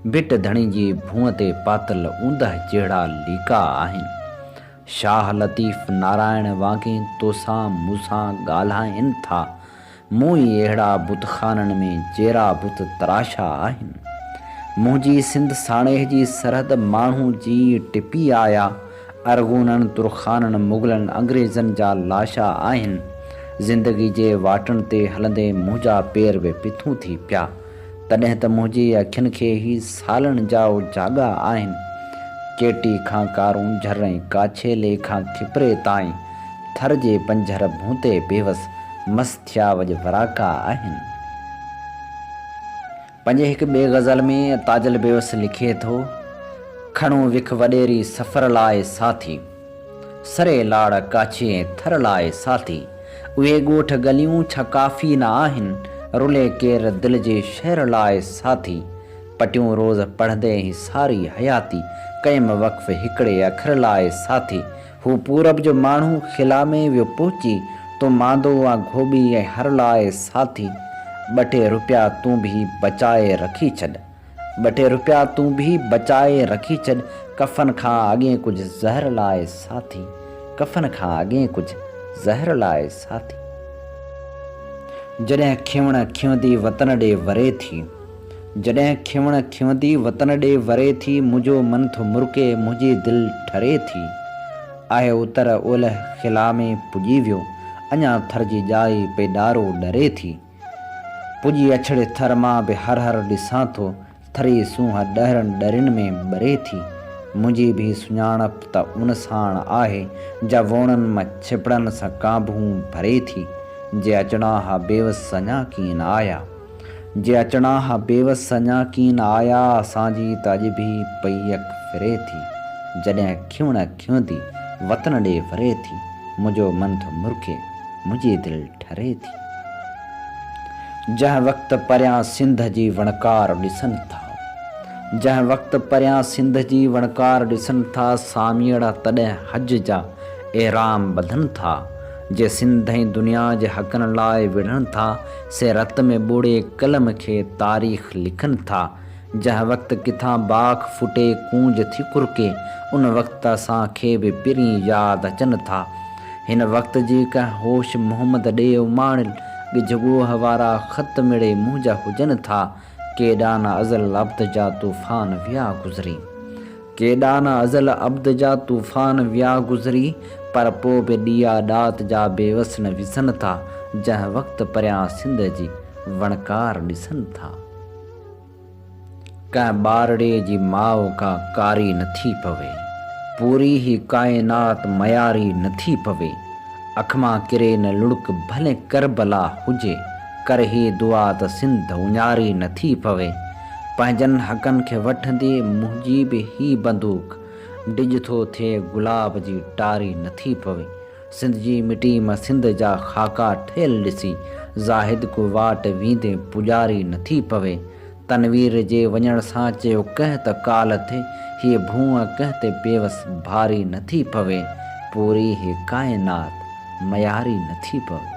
बिट धणी जी भूअं ते पातल ऊंदह जहिड़ा लीका आहिनि। शाह लतीफ़ नारायण वांगे तोसां मूंसां ॻाल्हाइनि था, मूं ई अहिड़ा बुतखाननि में जहिड़ा बुत तराशा आहिनि। मुंहिंजी सिंध साणेह जी सरहद माण्हू जी टिपी आया, अरगूननि तुरखाननि मुगलनि अंग्रेज़नि जा लाशा आहिनि। ज़िंदगी जे वाटनि ते हलंदे मुंहिंजा पेर बि पिथूं थी पिया, तॾहिं त मुंहिंजी अखियुनि खे ई सालनि जा उजागा आहिनि। केटी खां कारूं झर ऐं काछेले खां खिपरे ताईं थर जे पंजर भूते बेवस मस्थिया वज वराका आहिनि। पंहिंजे हिकु ॿिए ग़ज़ल में ताजल बेवस लिखे थो, खणो विख वॾेरी सफ़र लाइ साथी, सरे लाड़ काछे ऐं थर लाइ साथी, उहे ॻोठ गलियूं छा काफ़ी न आहिनि, रुले केर दिलि जे शहर लाइ साथी, पटियूं रोज़ पढ़ंदे ई सारी हयाती, कयम वक़्फ़ हिकिड़े अखर लाइ साथी, हू पूरब जो माण्हू खिला में वियो पहुची, तो मांदो आ घोबी ऐं हर लाइ साथी, ॿ टे रुपया तूं बि बचाए रखी छॾ, ॿ टे रुपया तूं बि बचाए रखी छॾ, कफ़न खां अॻे कुझु ज़हर लाइ साथी, कफ़न खां अॻे कुझु ज़हर लाइ साथी। जॾहिं खिवण खिवंदी वतन ॾे वरे थी, जॾहिं खिवण खिवंदी वतन ॾे वरे थी, मुंहिंजो मन थो मुर्के मुंहिंजी दिलि ठरे थी, आहे उतर ओलह खिला में पुॼी वियो, अञा थर जी जाइ पे ॾारो डरे थी, पुॼी अछड़े थर मां बि हर हर ॾिसां थो, थरी सूंहं ॾहरनि ॾरिन में ॿरे थी, मुंहिंजी बि सुञाणप त उन साण आहे, जा वोणनि मां छिपड़नि सां कांभूं भरे थी, जे अचणा हा बेवस अञा कीन आया, जे अचणा हा बेवस अञा कीन आया, असांजी त अॼु बि पई अख फिरे थी, जॾहिं खिवण खिवंदी वतन ॾे वरे थी, मुंहिंजो मन थो मुर्के मुंहिंजी दिलि ठरे थी। जंहिं वक़्तु परियां सिंध जी वणकार ॾिसनि था, जंहिं वक़्तु परियां सिंध जी वणकार ॾिसनि था, सामीअड़ा तॾहिं हज जा एराम ॿधनि था, जे सिंध ऐं दुनिया जे हक़नि लाइ विढ़नि था, से रत में ॿोड़े कलम खे तारीख़ लिखनि था, जंहिं वक़्तु किथां बाख फुटे कूंज थी कुरके, उन वक़्तु असांखे बि पिरीं यादि अचनि था, हिन वक़्त जी कंहिं होश मोहम्मद ॾे उमाणिल ॻिझगोह वारा ख़त मिड़े मुंहुं जा हुजनि था, केॾा न अज़ल अब्द जा तूफ़ान विया गुज़री, केॾा न अज़ल अब्द जा तूफ़ान विया गुज़री, पर पोइ बि ॾिया ॾात जा बेवस न विसनि था, जंहिं वक़्तु परियां सिंध जी वणकार ॾिसनि था। कंहिं ॿारड़े जी माउ का कारी नथी पवे, पूरी ही काइनात मयारी नथी पवे, अखमा किरे न लुड़क भले करबला हुजे, कर ही दुआ त सिंध उञारी नथी पवे। पंहिंजनि हक़नि खे वठंदे मुंहिंजी बि ही बंदूक, डिॼ थो थिए गुलाब जी टारी नथी पवे। सिंध जी मिटी मां सिंध जा खाका ठहियल ॾिसी, ज़ाहिद को वाट वींदे पुॼारी नथी पवे। तनवीर जे वञण सां चयो कंहिं त काल थे, हीअ भूअ कंहिं ते बेवस भारी नथी पवे। पूरी ही काइनात मयारी नथी पवे।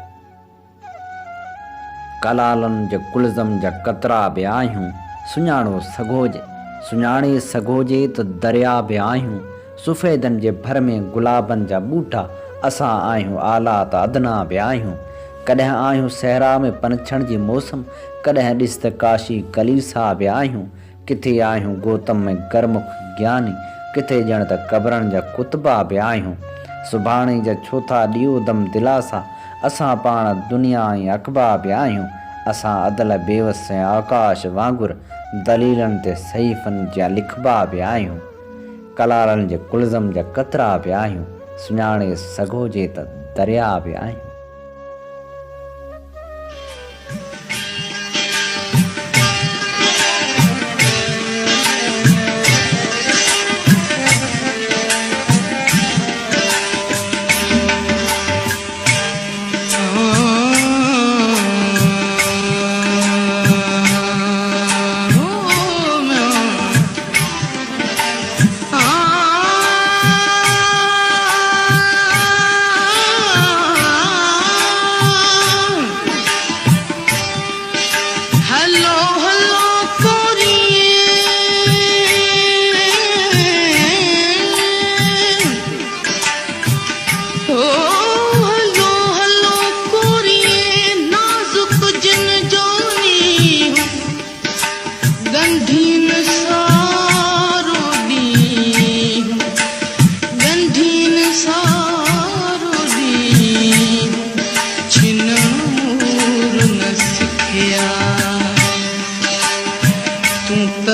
कलालनि जे कुलज़म जा कतरा बि आहियूं, सुञाणे सघोजे त दरिया बि आहियूं। सुफ़ेदनि जे भर में गुलाबनि जा ॿूटा, असां आहियूं आला त अदना बि आहियूं। कॾहिं आहियूं सहरा में पनछण जी मौसम, कॾहिं ॾिस त काशी कलीसा बि आहियूं। किथे आहियूं गोतम में गरमुख ज्ञानी, किथे ॼण त क़बरनि जा कुतबा बि आहियूं। सुभाणे जा छो था ॾियो दम दिलासा, असां पाण दुनिया ऐं अक़बा बि आहियूं। असां अदल बेवस ऐं आकाश वांगुरु, दलीलनि ते सहीफ़नि जा लिखबा बि आहियूं। कलालनि जे कुलज़म जा कतरा बि आहियूं, सुञाणे सघोजे त दरिया बि आहियूं।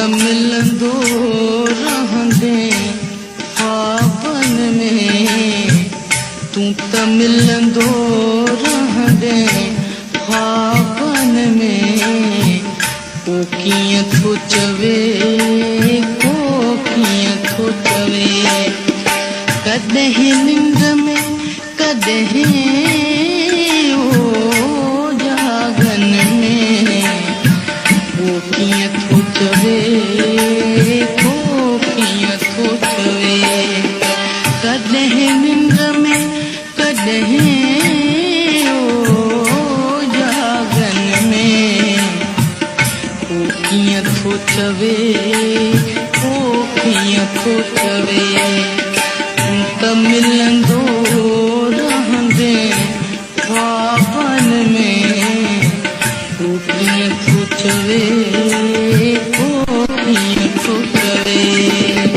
मिलंदो रहंदे ख्वाबन में, तू त मिलंदो रहंदे ख्वाबन में। को कीअं थो चवे, को कीअं थो चवे। कॾहिं निंड में, कॾहिं ओ जागन में। को कीअं थो चवे, को कीअं थो चवे। कॾहिं निंड में, कॾहिं ओ जागन में। को कीअं थो चवे, को कीअं थो चवे। त मिलंदो रहंदे ख्वाबन में। को कीअं थो चवे, को कीअं थो चवे।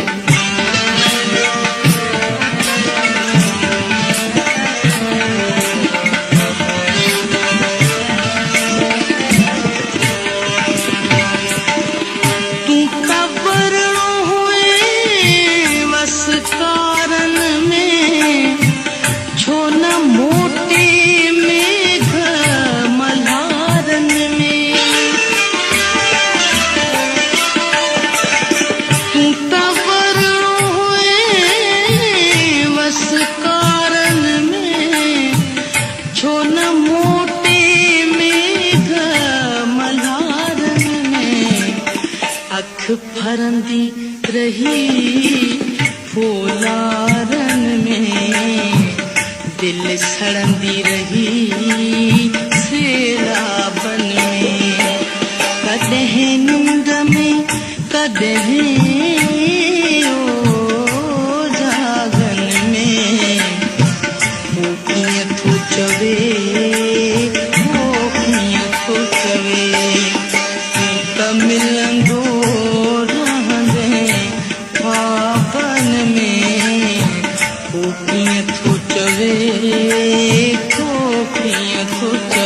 फरंदी रही फूलारन में, दिल सड़ंदी रही सेराबन में। कॾहिं नींद में, कॾहिं ओ जागन में। को कीअं थो चवे, को कीअं थो चवे। त मिलंदो ख्वाबन में। को कीअं थो चवे, को कीअं थो चवे।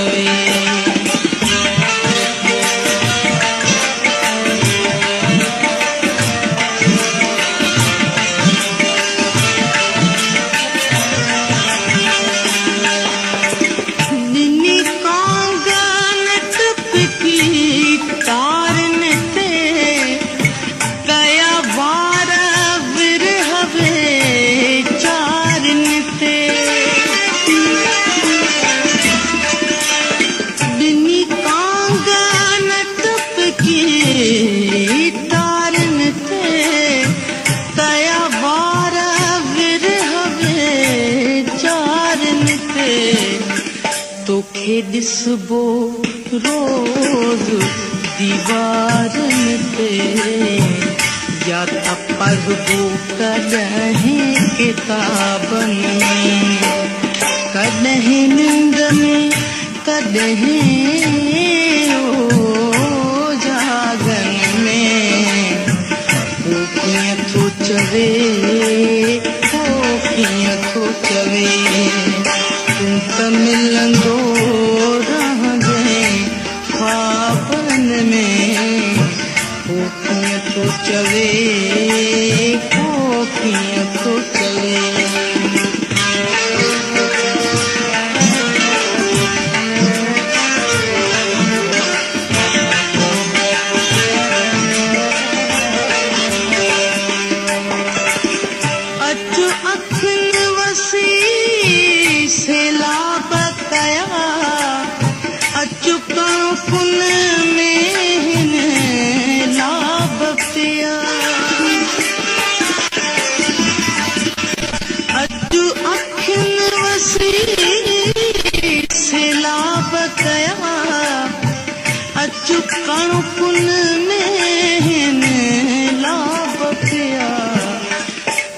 तोखे ॾिसबो रोज़ दीवारनि ते या त पढ़बो कॾहिं किताबनि में, कॾहिं निंड में कॾहिं जागन में। वो कीअं थो चवे, वो कीअं थो चवे, तूं त मिलंदो रहंदे ख्वाबन में। वो कीअं थो चवे, वो कीअं थो चवे।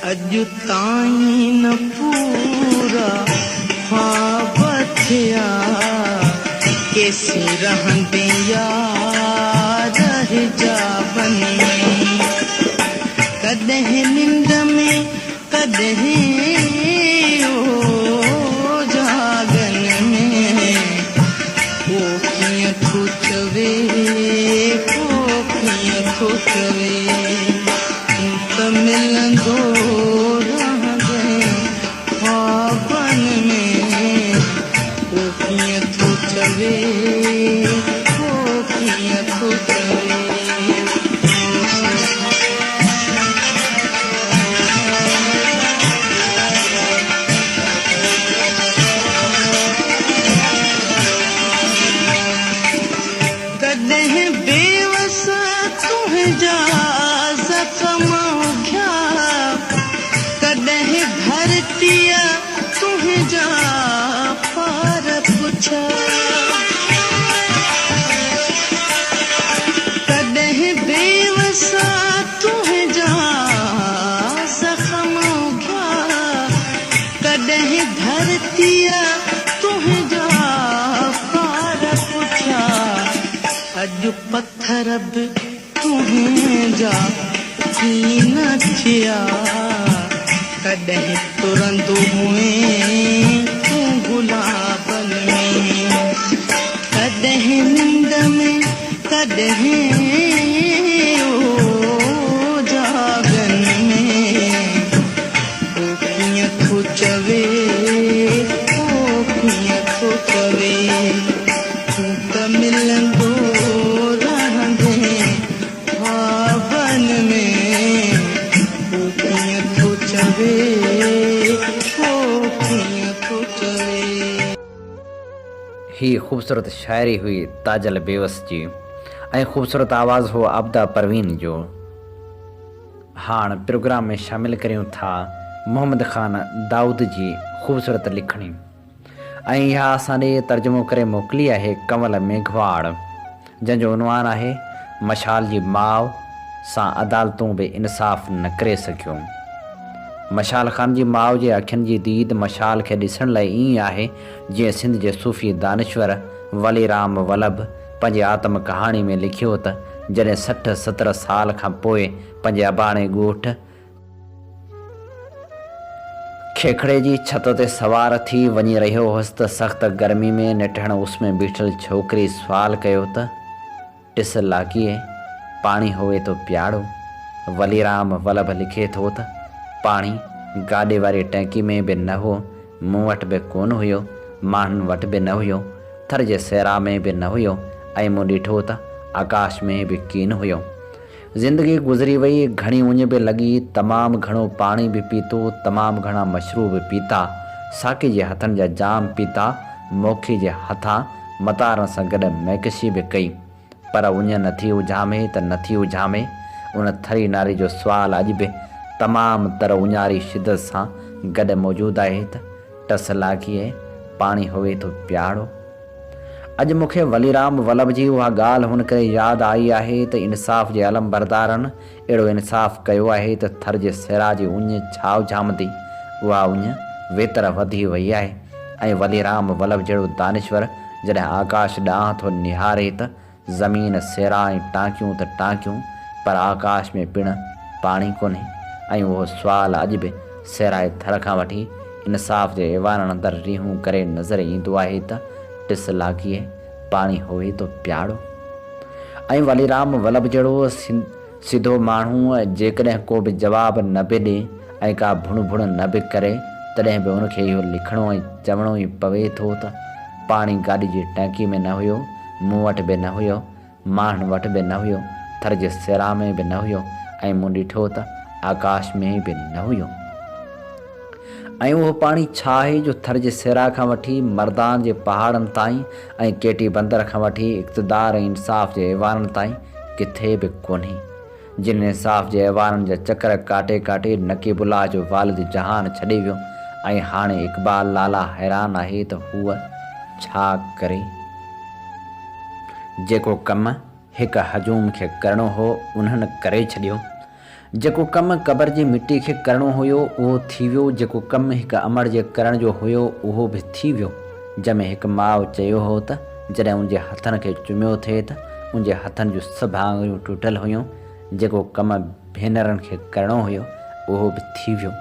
अॼु ताईं न पूरा ख्वाब थिया, केसी रहंदे यार हिजाबन में। कॾहिं निंड में कॾहिं जागन में। वो कीअं थो चवे, वो कीअं थो चवे, तूं त मिलंदो रहंदे ख्वाबन में। वो कीअं थो चवे, वो कीअं थो चवे। कॾहिं बेवस तुंहिंजा ज़ख्म उघिया, कॾहिं धरतीअ तुंहिंजा पार पुछा। कॾहिं बेवस तुंहिंजा ज़ख्म उघिया, कॾहिं धरतीअ तुंहिंजा पार पुछा। अॼु पत्थर बि तुंहिंजा कीन थिया, कॾहिं तुरंदो हुए तूं गुलाबन में। कॾहिं निंड में कॾहिं जागन में। वो कीअं थो चवे, वो कीअं थो चवे, तूं त मिलंदो रहंदे ख्वाबन में। वो कीअं थो चवे, वो कीअं थो चवे। ही ख़ूबसूरत शायरी हुई ताजल बेवस जी ऐं ख़ूबसूरत आवाज़ हो आबदा परवीन जो। हाणे प्रोग्राम में शामिल करियूं था मोहम्मद ख़ान दाऊद जी ख़ूबसूरत लिखणी ऐं इहा असांॾे तर्जुमो करे मोकिली आहे कंवल मेघवाड़, जंहिंजो उनवान आहे मशाल जी माउ सां अदालतूं बि इंसाफ़ न करे सघियूं। मशाल ख़ान जी माउ जे अखियुनि जी दीद मशाल खे ॾिसण लाइ ईअं आहे जीअं सिंध जे सूफ़ी दानिश्वर वलीराम वल्लभ पंहिंजी आत्म कहाणी में लिखियो त जॾहिं 60-70 साल खां पोइ पंहिंजे अबाणे ॻोठ खेखड़े जी छत ते सवार थी वञी रहियो हुअसि त सख़्त गर्मी में निठण उस में बीठल छोकिरी सुवाल कयो त ॾिस लाॻीअ पाणी होवे तो प्याड़ो। वलीराम वल्लभ लिखे थो त पाणी गाॾे वारी टैंकी में बि न हो, मूं वटि बि कोन हुयो, माण्हुनि वटि बि न हुयो, थर जे सहरा में बि न हुयो ऐं मूं ॾिठो त आकाश में बि कीन हुयो। ज़िंदगी गुज़री वई, घणी उञ बि लॻी, तमामु घणो पाणी बि पीतो, तमामु घणा मशरूब पीता, साकी जे हथनि जा जाम पीता, मोखी जे हथां मतारण सां गॾु मैकशी बि कई, पर उञ नथी उझामे त नथी उझामे। उन थरी नारी जो सुवालु अॼु बि तमामु तर उञारी शिदत सां गॾु मौजूदु आहे त टस लाॻीअ पाणी होवे थो प्याड़ो। अॼु मूंखे वलीराम वल्लभ जी उहा ॻाल्हि हुन करे यादि आई आहे त इंसाफ़ जे अलम बरदारनि अहिड़ो इंसाफ़ कयो आहे त थर जे सिरा जी उञ छाव झामंदी उहा उञ वेतर वधी वई आहे। ऐं वलीराम वल्लभ जहिड़ो दानिश्वर जॾहिं आकाश ॾांहुं थो निहारे त ज़मीन सिरा ऐं टांकियूं त टांकियूं पर आकाश में पिणु पाणी कोन्हे। ऐं उहो सुवालु अॼु बि सिराए थर खां वठी इंसाफ़ जे ऐवाननि अंदरि रीहूं करे नज़र ईंदो आहे त टिस लाॻीअ पाणी होवे तो प्याड़ो। ऐं वलीराम वल्लभ जहिड़ो सिधो माण्हू जेकॾहिं को बि जवाबु न बि ॾिए ऐं का भुण भुण न बि करे तॾहिं बि उनखे इहो लिखणो ऐं चवणो ई पवे थो त पाणी गाॾी जी टंकी में न हुयो, मूं वटि बि न हुयो, माण्हुनि वटि बि न हुयो, थर जे सिरा में बि न हुयो ऐं मूं ॾिठो त आकाश में बि न हुयो। ऐं उहो पाणी छा आहे जो थर जे सिरा खां वठी मर्दान जे पहाड़नि ताईं ऐं केटी बंदर खां वठी इक़्तिदार ऐं इंसाफ़ जे ऐवाननि ताईं किथे बि कोन्हे। जिन इंसाफ़ जे ऐवाननि जा चकर काटे काटे नकीबुल्लाह जो वालिद जहान छॾे वियो ऐं हाणे इक़बाल लाला हैरान आहे त हूअ छा करे। जेको कमु हिकु हजूम खे करिणो हो उन्हनि करे छॾियो। जेको कमु क़बर जी मिटी खे करिणो हुयो उहो थी वियो। जेको कमु हिकु अमर जे करण जो हुयो उहो बि थी वियो। जंहिंमें हिकु माउ चयो हो त जॾहिं उनजे हथनि खे चुमियो थिए त उनजे हथनि जूं सभु आङुरियूं टुटल हुयूं। जेको कमु भेनरनि खे करिणो हुयो उहो बि थी वियो।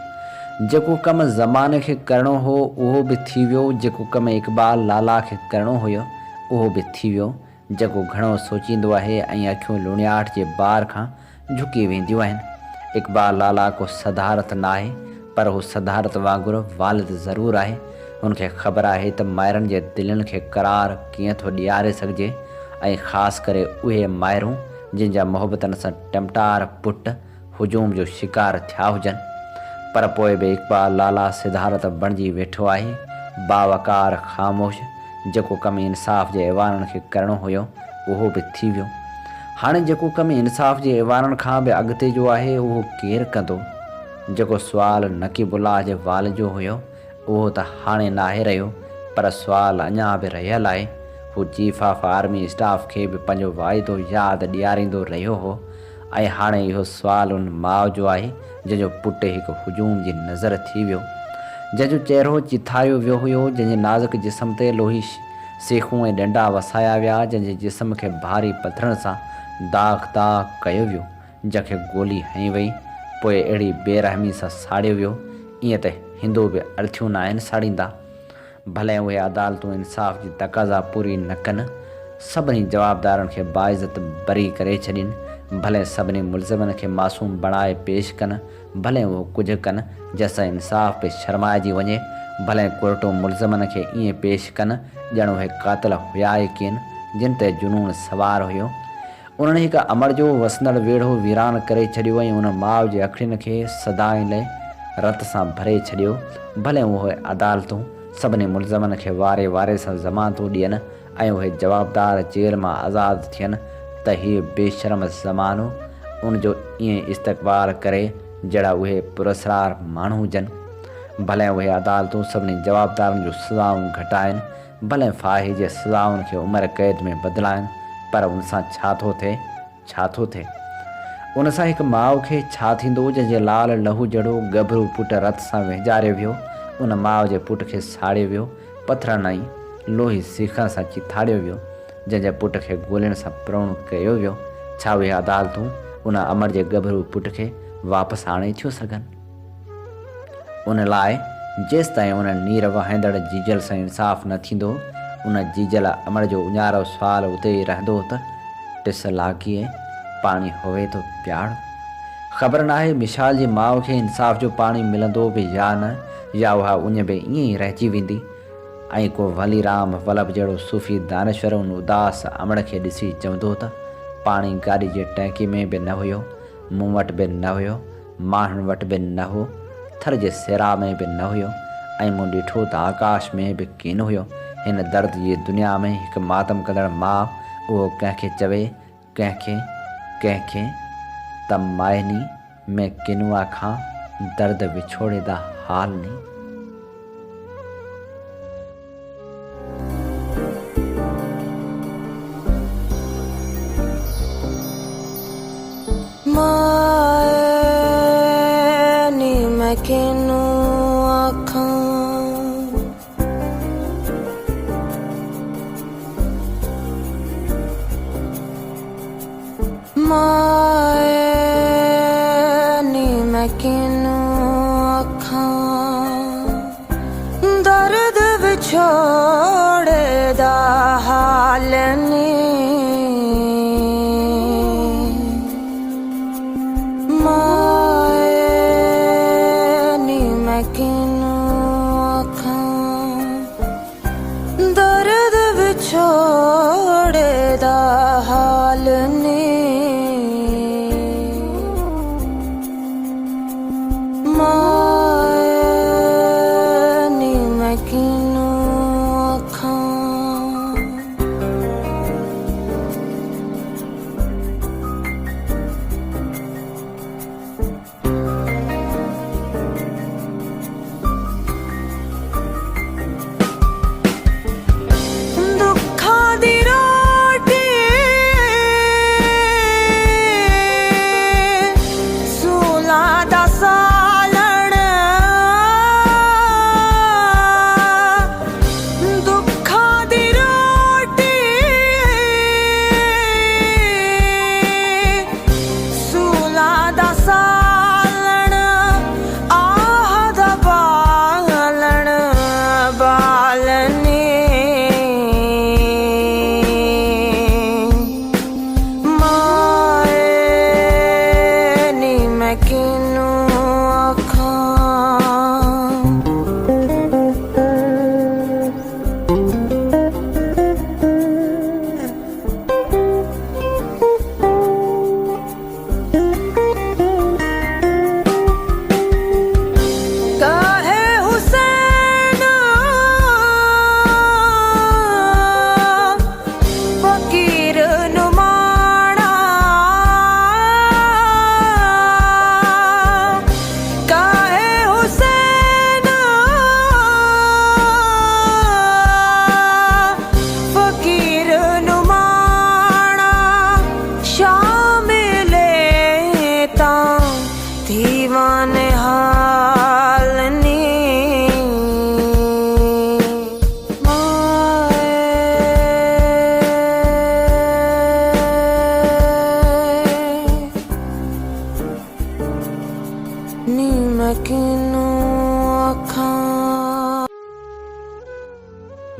जेको कमु ज़माने खे करिणो हो उहो बि थी वियो। जेको कमु इक़बाल लाला खे करिणो हुयो उहो बि थी वियो। जेको घणो सोचींदो आहे ऐं अखियूं लुणियाट जे बार खां झुकी वेंदियूं आहिनि। इक़बाल लाला को सदारत न आहे पर हू सदारत वांगुरु वालिद ज़रूरु आहे। हुनखे ख़बर आहे त माइरनि जे दिलनि खे करार कीअं थो ॾियारे सघिजे ऐं ख़ासि करे उहे माइरूं जिन जा मोहबतनि सां टमटार पुट हुजूम जो शिकार थिया हुजनि। पर पोइ बि इक़बाल लाला सिधारत बणिजी वेठो आहे, बावकार ख़ामोश। जेको कमु इंसाफ़ जे ऐवाननि खे करिणो हुयो उहो बि थी वियो। हाणे जेको कमु इंसाफ़ जे ऐवाननि खां बि अॻिते जो आहे उहो केरु कंदो। जेको सुवालु नकीबुल्लाह जे वाल जो हुयो उहो त हाणे नाहे रहियो पर सुवालु अञा बि रहियलु आहे। हू चीफ ऑफ आर्मी स्टाफ खे बि पंहिंजो वाइदो यादि ॾियारींदो रहियो हो ऐं हाणे इहो सुवालु उन माउ जो आहे जंहिंजो पुटु हिकु हुजूम जी नज़र थी वियो, जंहिंजो चहिरो चिथायो वियो हुयो, जंहिंजे नाज़ुक जिस्म ते लोही सेखूं ऐं डंडा वसाया विया, जंहिंजे जिस्म खे भारी पथरनि सां दाग़ दाग़ कयो वियो, जंहिंखे गोली हई वई पोइ अहिड़ी बेरहमी सां साड़ियो वियो ईअं त हिंदू बि अर्थियूं न आहिनि साड़ींदा। भले उहे अदालतूं इंसाफ़ जी तक़ाज़ा पूरी न कनि, सभिनी जवाबदारनि खे बाइज़त बरी करे छॾीनि, भले सभिनी मुलज़िमनि खे मासूम बणाए पेश कनि, भले उहो कुझु कनि जंहिंसां इंसाफ़ पे शर्माइजी वञे, भले कोर्टूं मुलज़िमनि खे ईअं पेश कनि ॼण उहे कातिल हुया ई किन जिन ते जुनून सवार हुयो। उन्हनि हिकु अमर जो वसंदड़ वेढ़ो वीरान करे छॾियो ऐं उन माउ जे अखियुनि खे सदाईं लाइ रत सां भरे छॾियो। भले उहे अदालतूं सभिनी मुलज़िमनि खे वारे वारे सां ज़मानतूं ॾियनि ऐं उहे जवाबदार जेल मां आज़ादु थियनि त हीउ बेशर्म ज़मानो उनजो ईअं इस्तक़बाल करे जहिड़ा उहे पुरस्कार माण्हू हुजनि। भले उहे अदालतूं सभिनी जवाबदारनि जूं सज़ाऊं घटाइनि, भले फाही जे सज़ाउनि खे उमिरि क़ैद में बदिलाइनि, पर उन सां छा थो थिए, छा थो थिए? उन सां हिकु माउ खे छा थींदो जंहिंजे लाल लहू जहिड़ो गभरू पुटु रत सां वेझारियो वियो, उन माउ जे पुट खे साड़ियो वियो, पथरनि ऐं लोही सीखनि सां चिथाड़ियो वियो, जंहिंजे पुट खे गोलियुनि सां प्रण कयो वियो। छा उहे अदालतूं उन अमर जे गभरू पुट खे वापसि आणे थियूं सघनि? उन लाइ जेसिताईं उन नीर वहाईंदड़ जीजल सां इंसाफ़ न थींदो, उन जीजल अमर जो उञारो सुवालु उते ई रहंदो त टिस लाॻीअ पाणी होवे थो प्याड़। ख़बर नाहे मिसाल जी माउ खे इंसाफ़ जो पाणी मिलंदो बि या न, या उहा उञ बि ईअं ई रहिजी वेंदी। ऐं को वलीराम वल्लभ जहिड़ो सूफ़ी दानिश्वर उन उदास अमड़ खे ॾिसी चवंदो त पाणी गाॾी जे टंकी में बि न हुयो, मूं वटि बि न हुयो, माण्हुनि वटि बि न हो, थर जे सिरा में बि न हुयो ऐं मूं ॾिठो त आकाश में बि किन हुयो। हिन दर्द जी दुनिया में हिकु मातम कंदड़ माउ उहो कंहिंखे चवे, कंहिंखे त माइनी में किनुआ खां दर्द विछोड़े दा हाल नहीं। मैं किनू आखां माए नी मैं किनू आखां दर्द विछोड़े दा हाल नी माए नी मैं किनू आखां दर्द विछोड़े दा हाल नी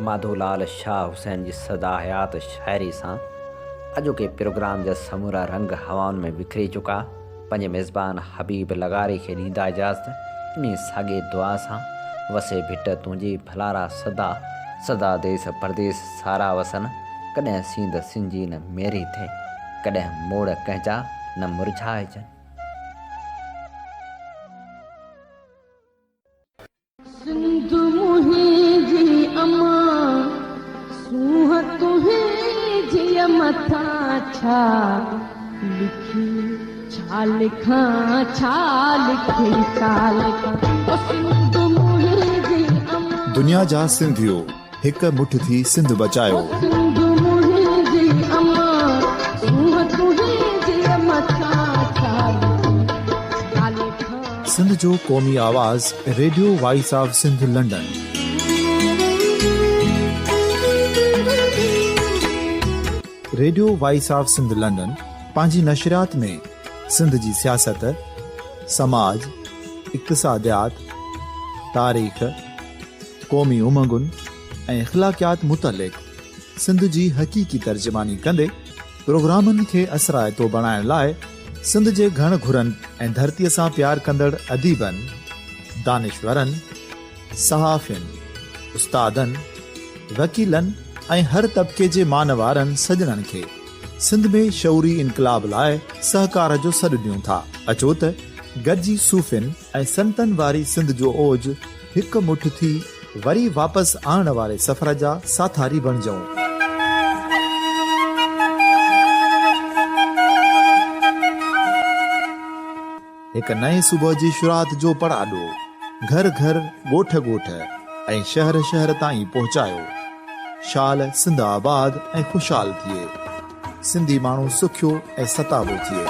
माधोलाल शाह हुसैन जी सदा हयात शायरी सां अॼोके प्रोग्राम जा समूरा रंग हवाउनि में विखरी चुका। पंहिंजे मेज़बान हबीब लगारी खे ॾींदा इजाज़त इन साॻे दुआ सां वसे भिट तुंहिंजी भलारा सदा सदा देश परदेस सारा वसन कॾहिं सींद सिंजी न मेरी थे कॾहिं मोड़ कंहिंजा न मुरझाइजनि। सिंधु मुंहिंजी अमा सूंह तुंहिंजी मथां छा लिखी छा लिखां छा लिखी छा लिखां सिंधु मुंहिंजी अमा दुनिया जा सिंधियो हिक मुठ थी सिंध बचायो। सिंधु मुंहिंजी अमा सूंह तुंहिंजी मथां छा लिखां सिंध जो क़ौमी आवाज़ Radio Voice of Sindh London. Radio Voice of Sindh London पंहिंजी नशरियात में सिंध जी सियासत, समाज, इक़्तिसादियात, तारीख़, क़ौमी उमंगुनि ऐं इख़्लाक़ियात मुतलिक़ सिंध जी हक़ीक़ी तर्जुमानी कंदे प्रोग्रामनि खे असराइतो बणाइण लाइ सिंध जे घण घुरनि ऐं धरतीअ सां प्यार कंदड़ अदीबनि, दानिशवरनि, सहाफ़ियुनि, उस्तादनि, वकीलनि ऐं हर तबिके जे मानवारनि सजणनि खे सिंध में शऊरी इनकलाब लाइ सहकार जो सॾु ॾियूं था। अचो त गॾिजी सूफ़ियुनि ऐं संतनि वारी सिंध जो ओज हिकु मुठ थी वरी वापसि आणण वारे सफ़र जा साथारी बणिजऊं। हिक नए सुबुह जी शुरूआत जो पड़ाॾो घर घर ॻोठ ॻोठ ऐं शहर शहर ताईं पहुचायो। शाल सिंध आबाद ऐं खुशहाल थिए, सिंधी माण्हू सुखियो ऐं सताबो थिए।